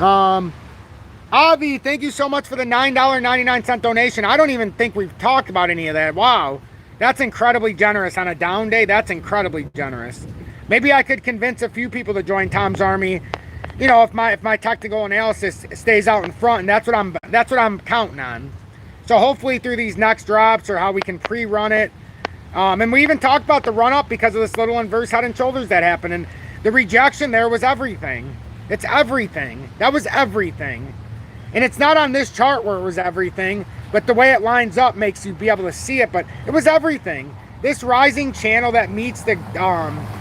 Avi, thank you so much for the $9.99 donation. I don't even think we've talked about any of that. Wow. That's incredibly generous on a down day. That's incredibly generous. Maybe I could convince a few people to join Tom's Army. You know, if my technical analysis stays out in front, and that's what I'm counting on. So hopefully through these next drops or how we can pre-run it. And we even talked about the run up because of this little inverse head and shoulders that happened, and the rejection there was everything. It's everything. That was everything. And it's not on this chart where it was everything, but the way it lines up makes you be able to see it, but it was everything. This rising channel that meets the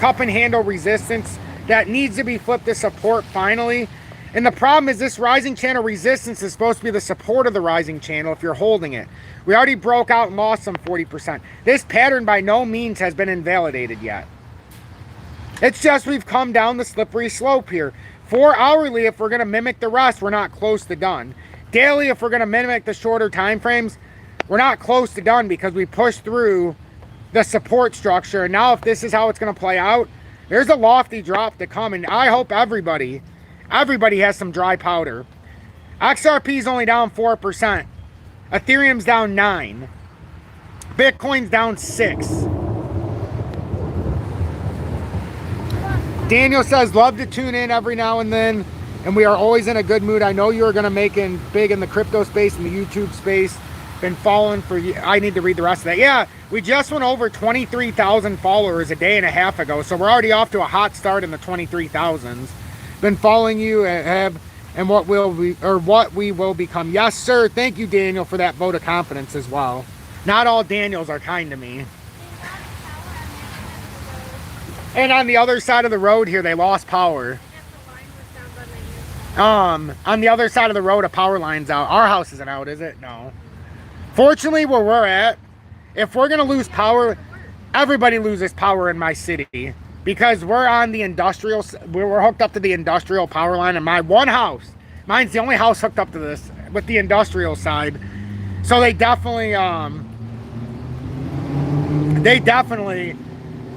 cup and handle resistance that needs to be flipped to support finally. And the problem is this rising channel resistance is supposed to be the support of the rising channel if you're holding it. We already broke out and lost some 40%. This pattern by no means has been invalidated yet. It's just we've come down the slippery slope here. 4 hourly, if we're going to mimic the rest, we're not close to done. Daily, if we're going to mimic the shorter time frames, we're not close to done because we pushed through the support structure. And now if this is how it's going to play out, there's a lofty drop to come. And I hope everybody has some dry powder. XRP is only down 4%. Ethereum's down 9%. Bitcoin's down 6%. Daniel says, love to tune in every now and then, and we are always in a good mood. I know you're going to make it big in the crypto space and the YouTube space. Been following for you. I need to read the rest of that. Yeah, we just went over 23,000 followers a day and a half ago, so we're already off to a hot start in the 23,000s. Been following you and what we will become. Yes, sir. Thank you, Daniel, for that vote of confidence as well. Not all Daniels are kind to me. And on the other side of the road here, they lost power. On the other side of the road, a power line's out. Our house isn't out, is it? No. Fortunately, where we're at, if we're going to lose power, everybody loses power in my city. Because we're on the industrial, we're hooked up to the industrial power line. And my one house, mine's the only house hooked up to this, with the industrial side. So they definitely,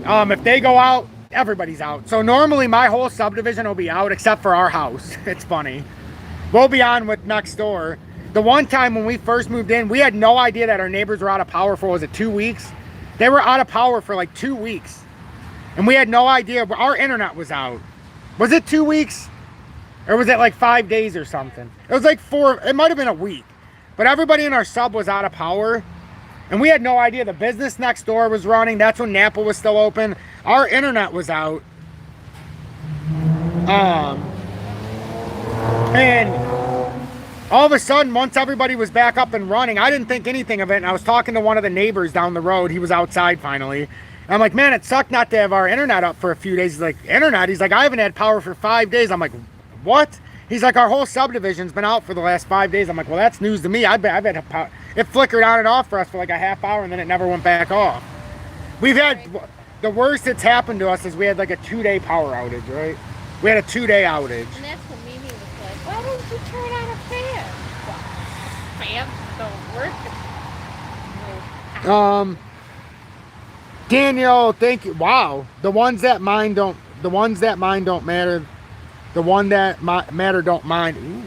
if they go out, everybody's out. So normally my whole subdivision will be out except for our house. It's funny. We'll be on with next door. The one time when we first moved in, we had no idea that our neighbors were out of power for, was it 2 weeks? They were out of power for like 2 weeks. And we had no idea. Our internet was out. Was it 2 weeks? Or was it like 5 days or something? It was like 4, it might have been a week. But everybody in our sub was out of power. And we had no idea. The business next door was running. That's when Napa was still open. Our internet was out. And all of a sudden, once everybody was back up and running, I didn't think anything of it. And I was talking to one of the neighbors down the road. He was outside finally. And I'm like, man, it sucked not to have our internet up for a few days. He's like, internet? He's like, I haven't had power for 5 days. I'm like, what? He's like, our whole subdivision's been out for the last 5 days. I'm like, well, that's news to me. I've had power. It flickered on and off for us for like a half hour, and then it never went back off. We've had, the worst that's happened to us is we had like a 2-day power outage, right? We had a 2-day outage. And that's when Mimi was like, why don't you turn on a fan? Well, fans don't work. Daniel, thank you. Wow. The ones that mine don't matter. The one that matter don't mind. Ooh.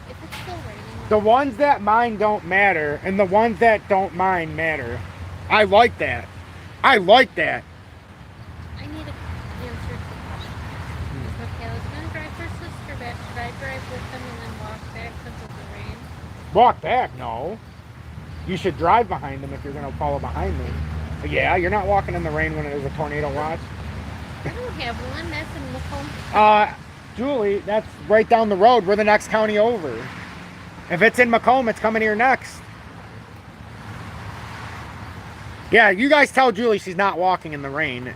If it's still raining. The ones that mine don't matter, and the ones that don't mind matter. I like that. I like that. I need an answer to the question. Okay, I was going to drive her sister back. Should I drive with them and then walk back because of the rain? Walk back? No. You should drive behind them if you're going to follow behind them. Yeah, you're not walking in the rain when there's a tornado watch. I don't have one. That's in Macomb. Julie, that's right down the road. We're the next county over. If it's in Macomb, it's coming here next. Yeah, you guys tell Julie she's not walking in the rain.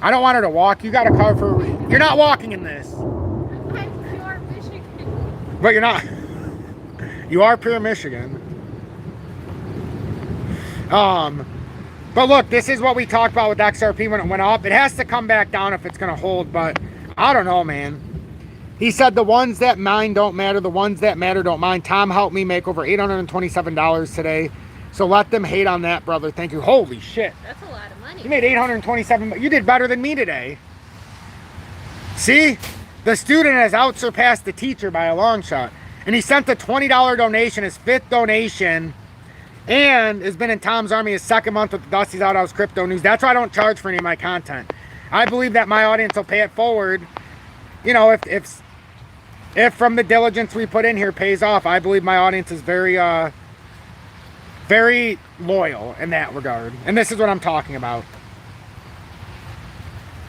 I don't want her to walk. You got a car for... You're not walking in this. I'm pure Michigan. But you're not. You are pure Michigan. But look, this is what we talked about with XRP when it went up. It has to come back down if it's going to hold, but I don't know, man. He said the ones that mine don't matter, the ones that matter don't mind. Tom helped me make over $827 today. So let them hate on that, brother. Thank you. Holy shit. That's a lot of money. You made $827. You did better than me today. See? The student has outsurpassed the teacher by a long shot. And he sent a $20 donation, his 5th donation, and has been in Tom's Army his 2nd month with the Dusty's Outhouse Crypto News. That's why I don't charge for any of my content. I believe that my audience will pay it forward. You know, if from the diligence we put in here pays off, I believe my audience is very loyal in that regard. And this is what I'm talking about.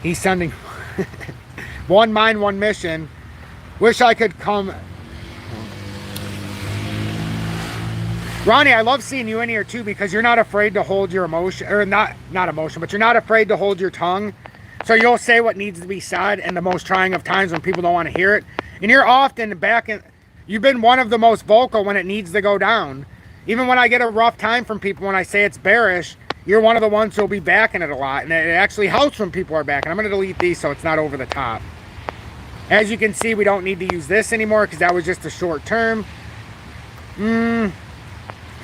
He's sending one mind, one mission. Wish I could come. Ronnie, I love seeing you in here too, because you're not afraid to hold your emotion, or not emotion, but you're not afraid to hold your tongue. So you'll say what needs to be said in the most trying of times when people don't want to hear it. And you're often you've been one of the most vocal when it needs to go down. Even when I get a rough time from people, when I say it's bearish, you're one of the ones who'll be backing it a lot. And it actually helps when people are backing. I'm going to delete these so it's not over the top. As you can see, we don't need to use this anymore because that was just a short term.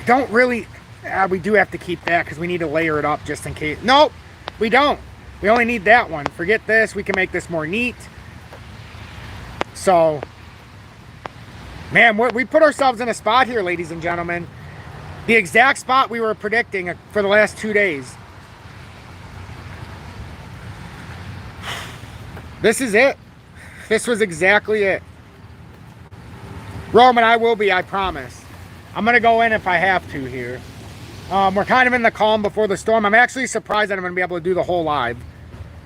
Don't really, we do have to keep that because we need to layer it up just in case. Nope, we don't. We only need that one. Forget this. We can make this more neat. So, man, we put ourselves in a spot here, ladies and gentlemen. The exact spot we were predicting for the last 2 days. This is it. This was exactly it. Roman, I will be, I promise. I'm going to go in if I have to here. We're kind of in the calm before the storm. I'm actually surprised that I'm going to be able to do the whole live.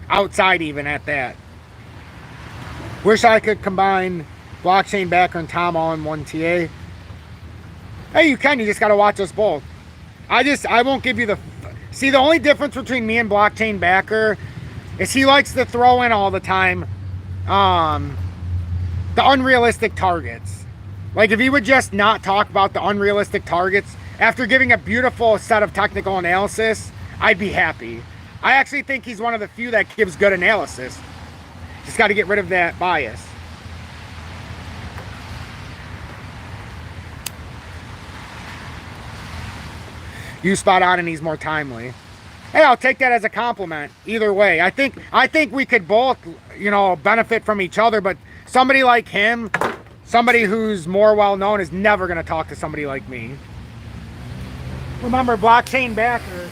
Outside even at that. Wish I could combine blockchain backer and Tom all in one TA. Hey, you can. You just got to watch us both. I won't give you the... See, the only difference between me and blockchain backer is he likes to throw in all the time the unrealistic targets. Like, if he would just not talk about the unrealistic targets, after giving a beautiful set of technical analysis, I'd be happy. I actually think he's one of the few that gives good analysis. Just got to get rid of that bias. You spot on and he's more timely. Hey, I'll take that as a compliment. Either way, I think we could both, you know, benefit from each other, but somebody like him... Somebody who's more well-known is never going to talk to somebody like me. Remember, blockchain backer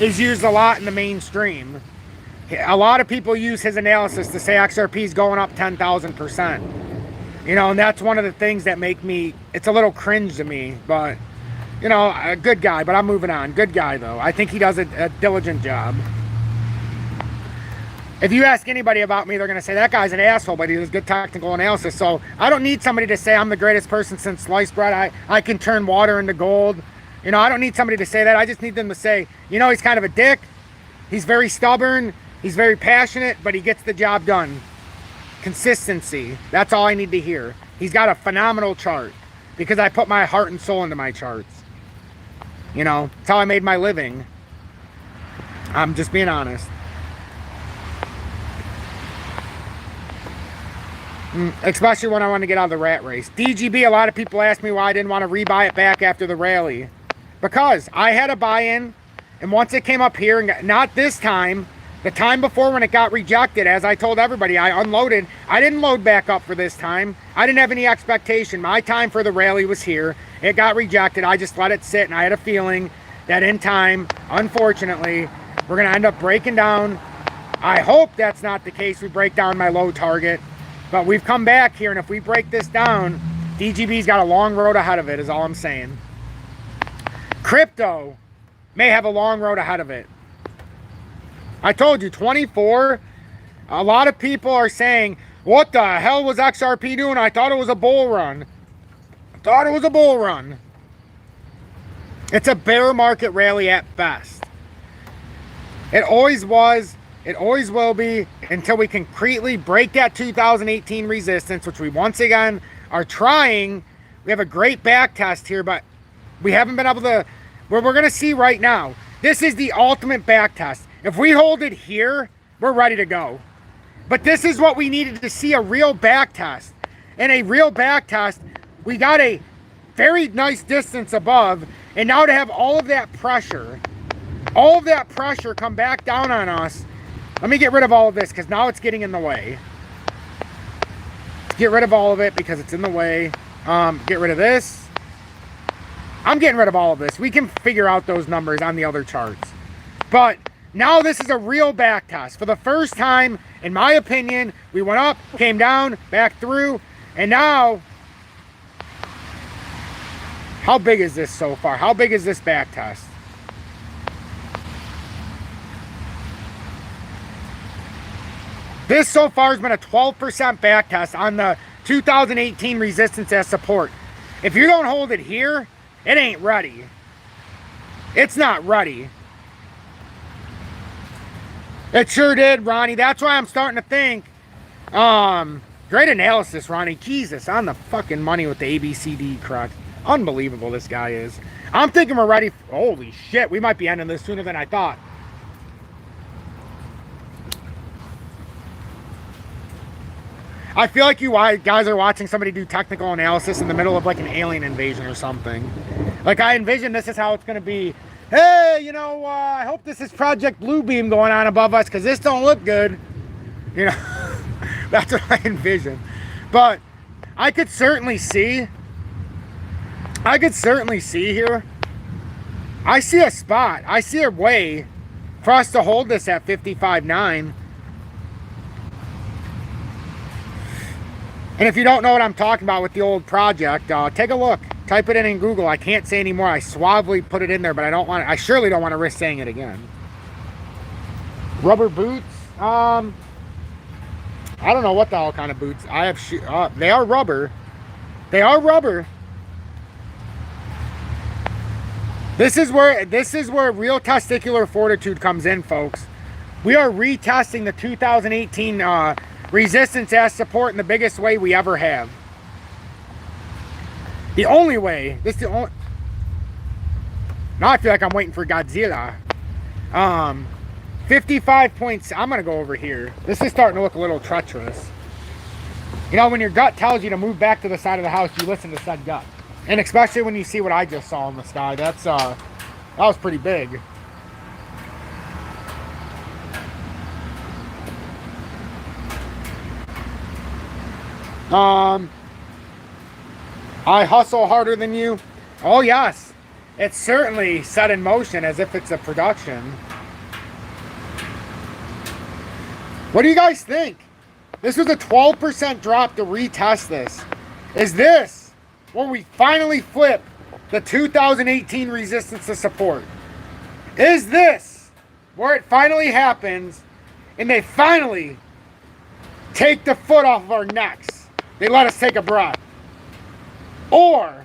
is used a lot in the mainstream. A lot of people use his analysis to say XRP is going up 10,000%. You know, and that's one of the things that make me, it's a little cringe to me, but, you know, a good guy, but I'm moving on. Good guy, though. I think he does a diligent job. If you ask anybody about me, they're going to say, that guy's an asshole, but he does good technical analysis. So I don't need somebody to say I'm the greatest person since sliced bread. I can turn water into gold. You know, I don't need somebody to say that. I just need them to say, you know, he's kind of a dick. He's very stubborn. He's very passionate, but he gets the job done. Consistency. That's all I need to hear. He's got a phenomenal chart because I put my heart and soul into my charts. You know, that's how I made my living. I'm just being honest. Especially when I want to get out of the rat race. DGB, a lot of people ask me why I didn't want to rebuy it back after the rally. Because I had a buy-in, and once it came up here, and not this time, the time before when it got rejected, as I told everybody, I unloaded. I didn't load back up for this time. I didn't have any expectation. My time for the rally was here. It got rejected. I just let it sit, and I had a feeling that in time, unfortunately, we're going to end up breaking down. I hope that's not the case. We break down my low target. But we've come back here, and if we break this down, DGB's got a long road ahead of it, is all I'm saying. Crypto may have a long road ahead of it. I told you, 24, a lot of people are saying, what the hell was XRP doing? I thought it was a bull run. I thought it was a bull run. It's a bear market rally at best. It always was. It always will be until we concretely break that 2018 resistance, which we once again are trying. We have a great back test here, but we haven't been able to. We're going to see right now. This is the ultimate back test. If we hold it here, we're ready to go. But this is what we needed to see, a real back test. And a real back test, we got a very nice distance above. And now to have all of that pressure come back down on us. Let me get rid of all of this because now it's getting in the way. Get rid of all of it because it's in the way. Get rid of this. I'm getting rid of all of this. We can figure out those numbers on the other charts. But now this is a real back test. For the first time, in my opinion, we went up, came down, back through, and now, how big is this so far? How big is this back test? This so far has been a 12% back test on the 2018 resistance as support. If you don't hold it here, it ain't ready. It's not ready. It sure did, Ronnie. That's why I'm starting to think. Great analysis, Ronnie. Jesus, on the fucking money with the ABCD crux. Unbelievable this guy is. I'm thinking we're ready. Holy shit, we might be ending this sooner than I thought. I feel like you guys are watching somebody do technical analysis in the middle of like an alien invasion or something. Like I envision this is how it's going to be. Hey, you know, I hope this is Project Bluebeam going on above us because this don't look good. You know, that's what I envision. But I could certainly see here. I see a spot. I see a way for us to hold this at 55.9. And if you don't know what I'm talking about with the old project, take a look. Type it in Google. I can't say anymore. I suavely put it in there, but I surely don't want to risk saying it again. Rubber boots. I don't know what the hell kind of boots. I have they are rubber. They are rubber. This is where real testicular fortitude comes in, folks. We are retesting the 2018 resistance as support in the biggest way we ever have. The only way, now I feel like I'm waiting for Godzilla. 55 points, I'm gonna go over here. This is starting to look a little treacherous. You know, when your gut tells you to move back to the side of the house, you listen to said gut. And especially when you see what I just saw in the sky, that was pretty big. I hustle harder than you. Oh yes, it's certainly set in motion as if it's a production. What do you guys think? This was a 12% drop to retest this. Is this where we finally flip the 2018 resistance to support? Is this where it finally happens and they finally take the foot off of our necks? They let us take a breath. Or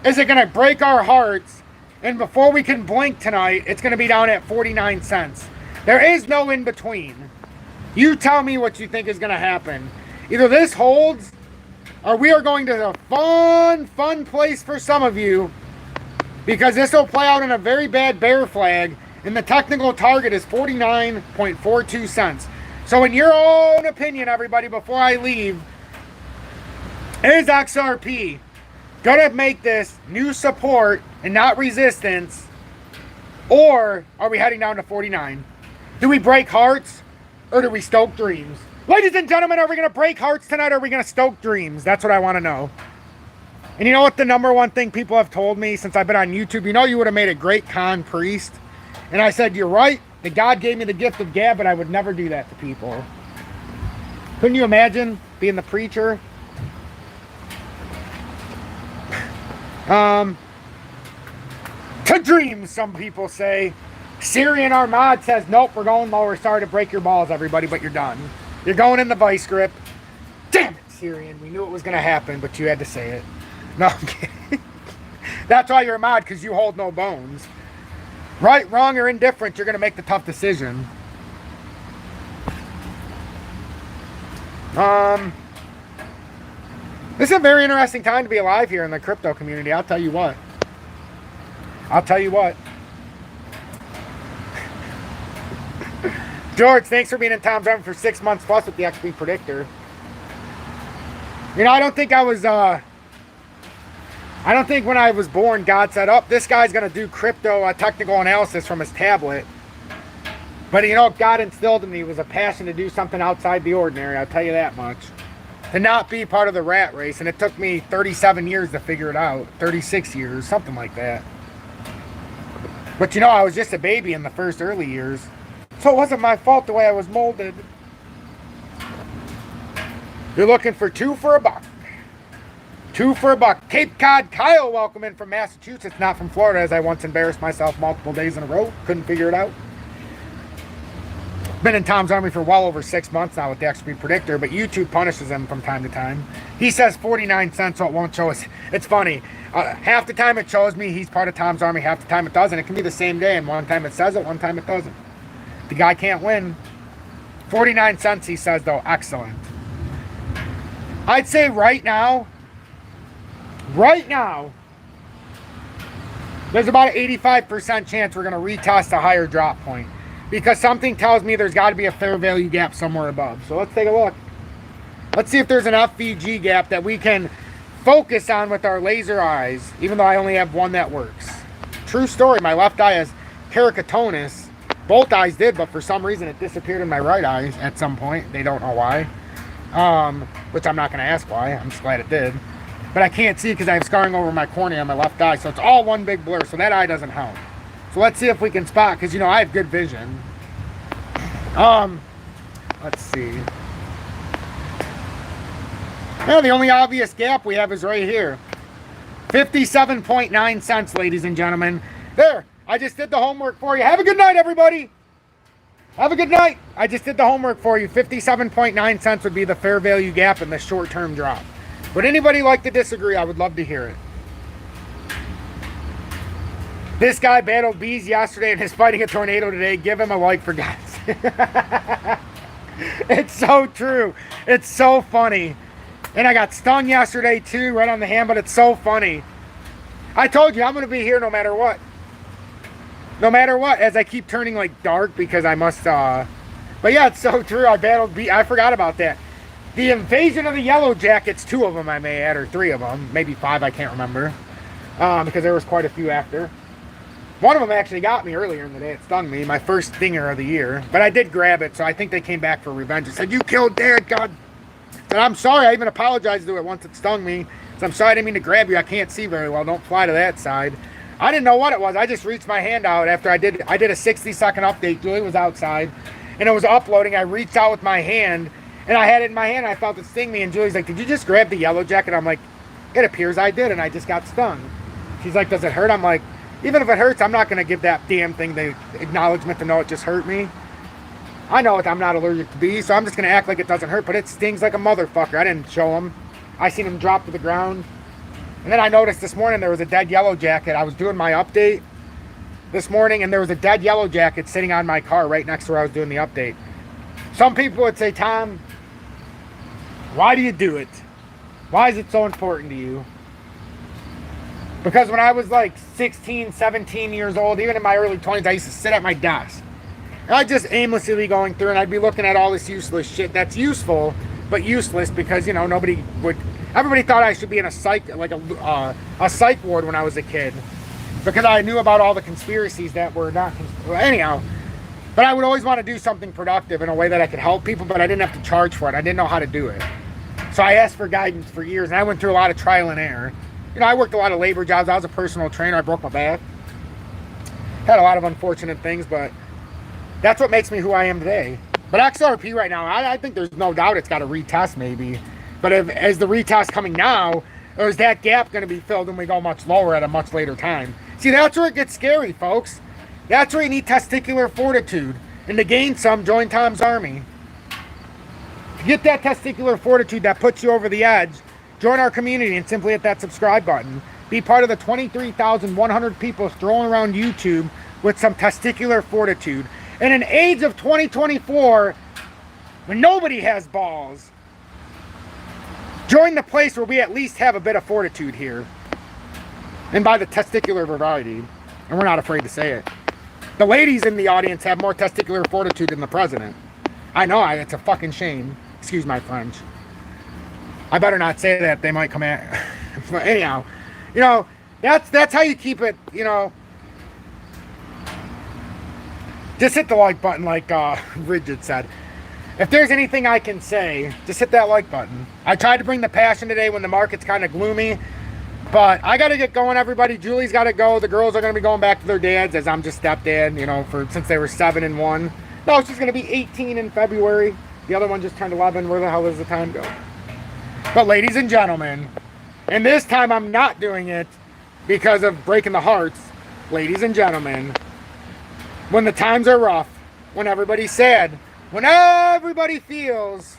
is it going to break our hearts and before we can blink tonight, it's going to be down at 49 cents? There is no in between. You tell me what you think is going to happen. Either this holds or we are going to a fun place for some of you because this will play out in a very bad bear flag and the technical target is 49.42 cents. So in your own opinion, everybody, before I leave, is XRP going to make this new support and not resistance? Or are we heading down to 49? Do we break hearts or do we stoke dreams? Ladies and gentlemen, are we going to break hearts tonight or are we going to stoke dreams? That's what I want to know. And you know what the number one thing people have told me since I've been on YouTube? You know you would have made a great con priest. And I said, you're right. The God gave me the gift of gab, but I would never do that to people. Couldn't you imagine being the preacher? To dreams, some people say. Syrian Armad says, nope, we're going lower. Sorry to break your balls, everybody, but you're done. You're going in the vice grip. Damn it, Syrian. We knew it was going to happen, but you had to say it. No, I'm kidding. That's why you're mad, because you hold no bones. Right, wrong, or indifferent, you're going to make the tough decision. This is a very interesting time to be alive here in the crypto community. I'll tell you what. George, thanks for being in Tom's Run for 6 months plus with the XP Predictor. You know, I don't think when I was born, God said, oh, this guy's going to do crypto technical analysis from his tablet. But you know, God instilled in me was a passion to do something outside the ordinary. I'll tell you that much. to not be part of the rat race. And it took me 37 years to figure it out. 36 years, something like that. But you know, I was just a baby in the first early years. So it wasn't my fault the way I was molded. You're looking for 2 for a buck. 2 for a buck. Cape Cod Kyle, welcome in from Massachusetts, not from Florida, as I once embarrassed myself multiple days in a row. Couldn't figure it out. Been in Tom's Army for well over 6 months now with the XRP predictor, but YouTube punishes him from time to time. He says 49 cents, so it won't show us. It's funny. Half the time it shows me he's part of Tom's Army, half the time it doesn't. It can be the same day, and one time it says it, one time it doesn't. The guy can't win. 49 cents, he says, though. Excellent. I'd say right now, there's about an 85% chance we're going to retest a higher drop point. Because something tells me there's got to be a fair value gap somewhere above. So let's take a look. Let's see if there's an FVG gap that we can focus on with our laser eyes, even though I only have one that works. True story, my left eye has keratoconus. Both eyes did, but for some reason it disappeared in my right eye at some point. They don't know why. Which I'm not going to ask why. I'm just glad it did. But I can't see because I have scarring over my cornea on my left eye. So it's all one big blur. So that eye doesn't help. So let's see if we can spot, because, you know, I have good vision. Let's see. Yeah, the only obvious gap we have is right here. 57.9 cents, ladies and gentlemen. There, I just did the homework for you. Have a good night, everybody. Have a good night. I just did the homework for you. 57.9 cents would be the fair value gap in the short-term drop. Would anybody like to disagree? I would love to hear it. This guy battled bees yesterday and is fighting a tornado today. Give him a like for God's sake. It's so true. It's so funny. And I got stung yesterday too, right on the hand, but it's so funny. I told you, I'm going to be here no matter what. No matter what, as I keep turning like dark because I must, but yeah, it's so true. I battled bees. I forgot about that. The invasion of the yellow jackets, 2 of them I may add, or 3 of them, maybe 5, I can't remember. Because there was quite a few after. One of them actually got me earlier in the day. It stung me, my first stinger of the year. But I did grab it, so I think they came back for revenge. They said, "You killed Dad, God." I said, "I'm sorry." I even apologized to it once it stung me. So I'm sorry, I didn't mean to grab you. I can't see very well. Don't fly to that side. I didn't know what it was. I just reached my hand out after I did a 60-second update. Julie was outside, and it was uploading. I reached out with my hand, and I had it in my hand. I felt it sting me, and Julie's like, "Did you just grab the yellow jacket?" I'm like, "It appears I did, and I just got stung." She's like, "Does it hurt?" I'm like, even if it hurts, I'm not going to give that damn thing the acknowledgement to know it just hurt me. I know I'm not allergic to bees, so I'm just going to act like it doesn't hurt, but it stings like a motherfucker. I didn't show him. I seen him drop to the ground. And then I noticed this morning there was a dead yellow jacket. I was doing my update this morning, and there was a dead yellow jacket sitting on my car right next to where I was doing the update. Some people would say, "Tom, why do you do it? Why is it so important to you?" Because when I was like 16, 17 years old, even in my early 20s, I used to sit at my desk. And I'd just aimlessly be going through, and I'd be looking at all this useless shit that's useful, but useless because, you know, everybody thought I should be in a psych ward when I was a kid. Because I knew about all the conspiracies that were not, anyhow. But I would always want to do something productive in a way that I could help people, but I didn't have to charge for it. I didn't know how to do it. So I asked for guidance for years, and I went through a lot of trial and error. You know, I worked a lot of labor jobs. I was a personal trainer. I broke my back. Had a lot of unfortunate things, but that's what makes me who I am today. But XRP right now, I think there's no doubt it's got a retest maybe. But as the retest coming now, or is that gap going to be filled when we go much lower at a much later time? See, that's where it gets scary, folks. That's where you need testicular fortitude. And to gain some, join Tom's Army. To get that testicular fortitude that puts you over the edge, join our community and simply hit that subscribe button. Be part of the 23,100 people strolling around YouTube with some testicular fortitude. In an age of 2024, when nobody has balls, join the place where we at least have a bit of fortitude here. And by the testicular variety, and we're not afraid to say it. The ladies in the audience have more testicular fortitude than the president. I know, it's a fucking shame. Excuse my French. I better not say that. They might come at. But anyhow, you know, that's how you keep it, you know. Just hit the like button like Rigid said. if there's anything I can say, just hit that like button. I tried to bring the passion today when the market's kind of gloomy, but I got to get going, everybody. Julie's got to go. The girls are going to be going back to their dads, as I'm just stepdad, you know, since they were 7 and 1. No, she's going to be 18 in February. The other one just turned 11. Where the hell does the time go? But ladies and gentlemen, and this time I'm not doing it because of breaking the hearts. Ladies and gentlemen, when the times are rough, when everybody's sad, when everybody feels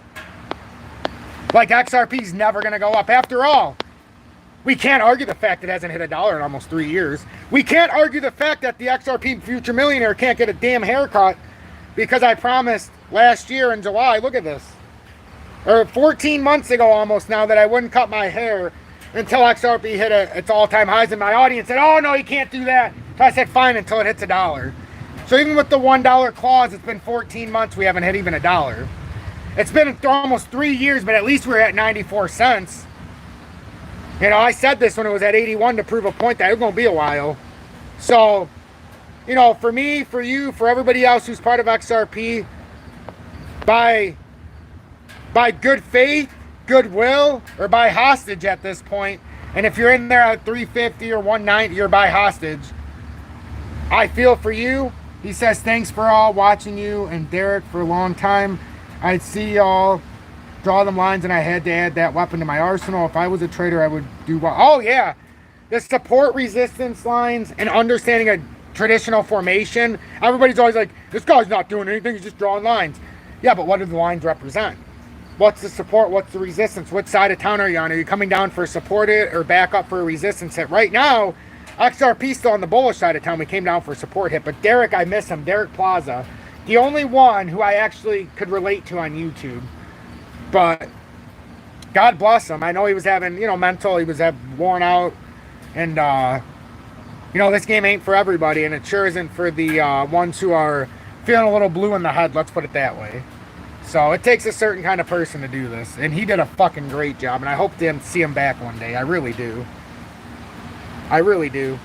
like XRP's never going to go up. After all, we can't argue the fact it hasn't hit $1 in almost 3 years. We can't argue the fact that the XRP future millionaire can't get a damn haircut because I promised last year in July, look at this, or 14 months ago almost now, that I wouldn't cut my hair until XRP hit its all-time highs, and my audience said, oh no, you can't do that. So I said, fine, until it hits $1. So even with the $1 clause, it's been 14 months, we haven't hit even $1. It's been almost 3 years, but at least we're at 94 cents. You know, I said this when it was at 81 to prove a point that it was going to be a while. So, you know, for me, for you, for everybody else who's part of XRP, by good faith, goodwill, or by hostage at this point, and if you're in there at 350 or 190, you're by hostage, I feel for you. He says, thanks for all watching you and Derek for a long time. I'd see y'all draw them lines, and I had to add that weapon to my arsenal. If I was a trader, I would do what? Oh yeah, the support resistance lines and understanding a traditional formation. Everybody's always like, this guy's not doing anything, he's just drawing lines. Yeah, but what do the lines represent? What's the support? What's the resistance? What side of town are you on? Are you coming down for a support hit or back up for a resistance hit? Right now, XRP's still on the bullish side of town. We came down for a support hit, but Derek, I miss him. Derek Plaza, the only one who I actually could relate to on YouTube. But God bless him. I know he was having, you know, mental, he was worn out, and you know, this game ain't for everybody, and it sure isn't for the ones who are feeling a little blue in the head, let's put it that way. So it takes a certain kind of person to do this, and he did a fucking great job, and I hope to see him back one day. I really do. I really do.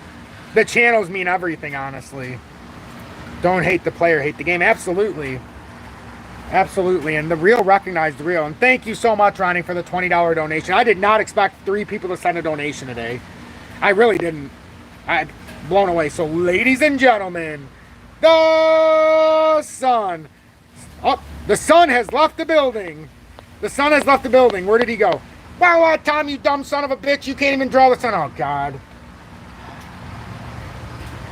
The channels mean everything, honestly. Don't hate the player, hate the game. Absolutely. Absolutely. And the real recognize the real. And thank you so much, Ronnie, for the $20 donation. I did not expect 3 people to send a donation today. I really didn't. I'm blown away. So, ladies and gentlemen, the sun. Oh, the sun has left the building. The sun has left the building. Where did he go? Wow, Tom, you dumb son of a bitch. You can't even draw the sun. Oh, God.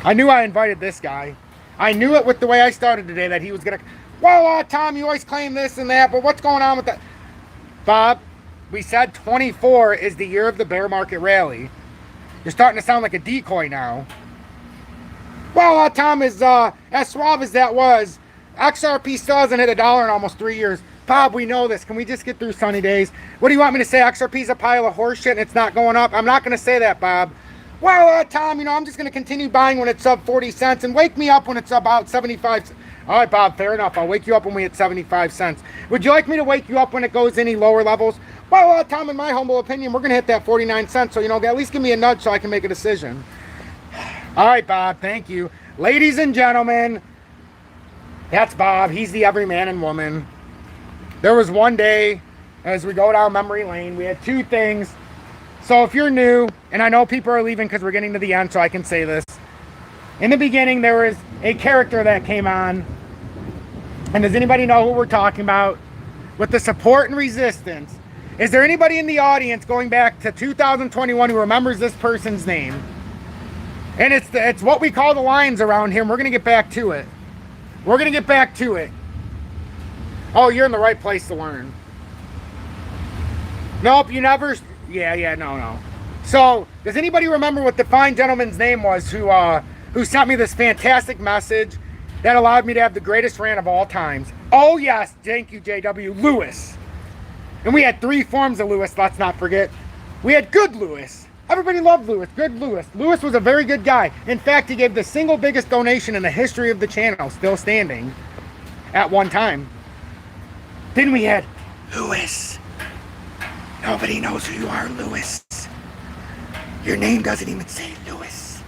I knew I invited this guy. I knew it with the way I started today that he was going to... Well, Tom, you always claim this and that, but what's going on with that? Bob, we said 24 is the year of the bear market rally. You're starting to sound like a decoy now. Well, Tom, is as suave as that was, XRP still hasn't hit $1 in almost 3 years. Bob, we know this. Can we just get through sunny days? What do you want me to say? XRP's a pile of horse shit and it's not going up? I'm not going to say that, Bob. Well, Tom, you know, I'm just going to continue buying when it's sub 40 cents and wake me up when it's about 75 cents. All right, Bob, fair enough. I'll wake you up when we hit 75 cents. Would you like me to wake you up when it goes any lower levels? Well, Tom, in my humble opinion, we're going to hit that 49 cents. So, you know, at least give me a nudge so I can make a decision. All right, Bob, thank you. Ladies and gentlemen, that's Bob. He's the every man and woman. There was one day, as we go down memory lane, we had 2 things. So if you're new, and I know people are leaving because we're getting to the end, so I can say this. In the beginning, there was a character that came on. And does anybody know who we're talking about? With the support and resistance. Is there anybody in the audience going back to 2021 who remembers this person's name? And it's what we call the lines around here, and we're going to get back to it. We're going to get back to it. Oh, you're in the right place to learn. Nope, you never... Yeah, no. So, does anybody remember what the fine gentleman's name was who sent me this fantastic message that allowed me to have the greatest rant of all times? Oh, yes, thank you, JW. Lewis. And we had 3 forms of Lewis, let's not forget. We had good Lewis. Everybody loved Lewis. Good Lewis. Lewis was a very good guy. In fact, he gave the single biggest donation in the history of the channel, still standing, at one time. Then we had Lewis. Nobody knows who you are, Lewis. Your name doesn't even say Lewis.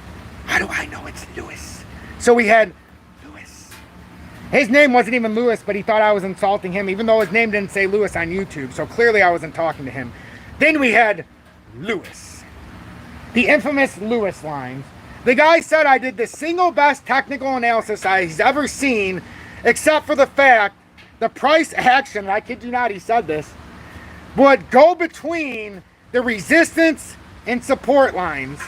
How do I know it's Lewis? So we had Lewis. His name wasn't even Lewis, but he thought I was insulting him, even though his name didn't say Lewis on YouTube. So clearly I wasn't talking to him. Then we had Lewis. The infamous Lewis lines. The guy said I did the single best technical analysis he's ever seen, except for the fact the price action, I kid you not, he said this, would go between the resistance and support lines.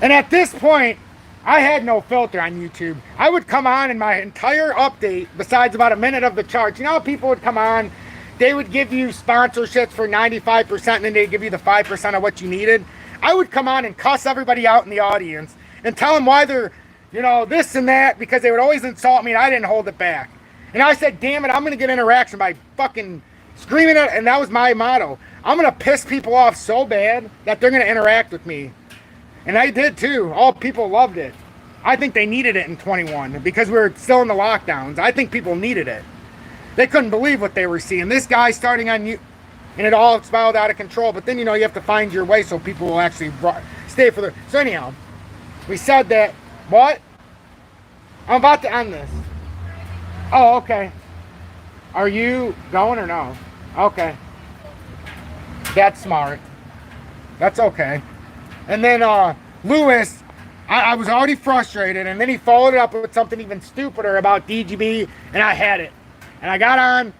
And at this point, I had no filter on YouTube. I would come on and my entire update, besides about a minute of the charts, you know how people would come on, they would give you sponsorships for 95% and then they'd give you the 5% of what you needed. I would come on and cuss everybody out in the audience and tell them why they're, you know, this and that, because they would always insult me and I didn't hold it back. And I said, damn it, I'm going to get interaction by fucking screaming it, and that was my motto. I'm going to piss people off so bad that they're going to interact with me. And I did too. All people loved it. I think they needed it in 21 because we were still in the lockdowns. I think people needed it. They couldn't believe what they were seeing. This guy starting on you, and it all spiraled out of control. But then, you know, you have to find your way so people will actually stay for the... So anyhow, we said that... What? I'm about to end this. Oh, okay. Are you going or no? Okay. That's smart. That's okay. And then Lewis, I was already frustrated, and then he followed it up with something even stupider about DGB, and I had it. And I got on,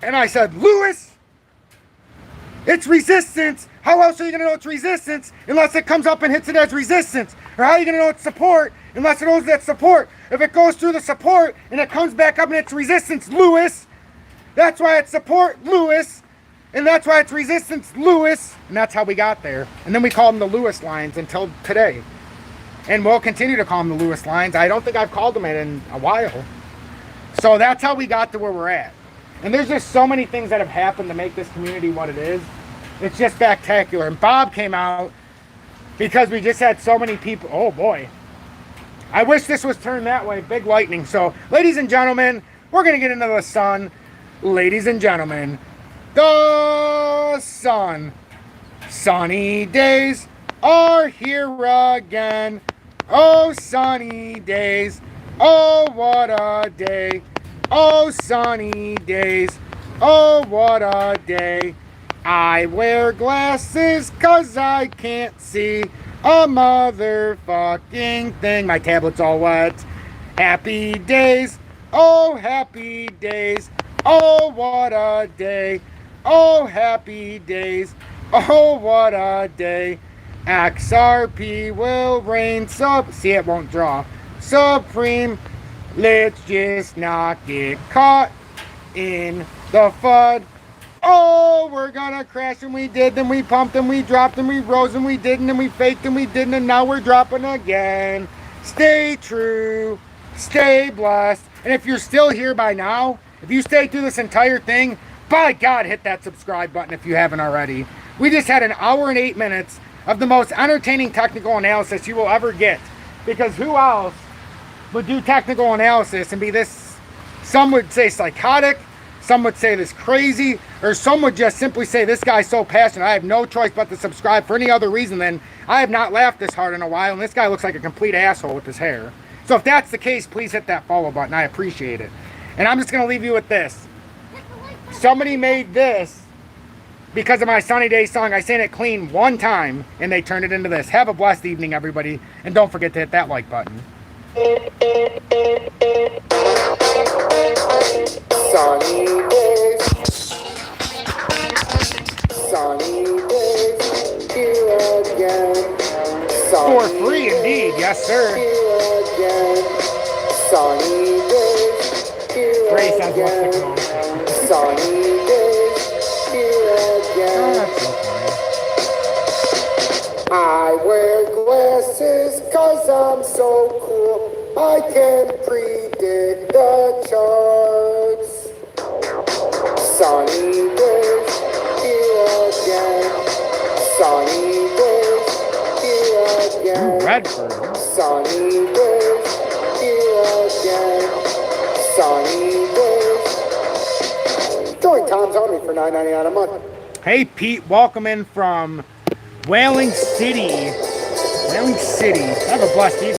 and I said, Lewis, it's resistance. How else are you going to know it's resistance unless it comes up and hits it as resistance? Or how are you going to know it's support unless it knows that's support? If it goes through the support and it comes back up and it's resistance, Lewis, that's why it's support, Lewis. And that's why it's resistance, Lewis. And that's how we got there. And then we called them the Lewis lines until today. And we'll continue to call them the Lewis lines. I don't think I've called them it in a while. So that's how we got to where we're at. And there's just so many things that have happened to make this community what it is. It's just spectacular. And Bob came out because we just had so many people. Oh boy. I wish this was turned that way. Big lightning. So, ladies and gentlemen, we're going to get into the sun. Ladies and gentlemen, the sun. Sunny days are here again. Oh, sunny days. Oh, what a day. Oh, sunny days. Oh, what a day. I wear glasses 'cause I can't see a motherfucking thing. My tablet's all wet. Happy days. Oh, happy days. Oh, what a day. Oh, happy days. Oh, what a day. XRP will reign see, it won't draw. Supreme. Let's just not get caught in the FUD. Oh, we're gonna crash, and we did, then we pumped, and we dropped, and we rose, and we didn't, and we faked, and we didn't, and now we're dropping again. Stay true. Stay blessed. And if you're still here by now, if you stay through this entire thing, by God, hit that subscribe button if you haven't already. We just had an hour and 8 minutes of the most entertaining technical analysis you will ever get. Because who else would do technical analysis and be this, some would say psychotic, some would say this crazy, or some would just simply say this guy's so passionate, I have no choice but to subscribe for any other reason than I have not laughed this hard in a while, and this guy looks like a complete asshole with his hair. So if that's the case, please hit that follow button. I appreciate it. And I'm just going to leave you with this. Somebody made this because of my Sunny Day song. I sang it clean one time, and they turned it into this. Have a blessed evening, everybody. And don't forget to hit that like button. Sunny days. Sunny days. Here again. For free indeed. Yes, sir. Sunny days. Grace has what's going on. Sunny days. Here again. I wear glasses 'cause I'm so cool. I can predict the charts. Sunny days, here again. Sunny days, here again. Redford. Sunny days, here again. Sunny days. Join Tom's Army for $9.99 a month. Hey Pete, welcome in from Whaling City. Whaling City. Have a blessed evening.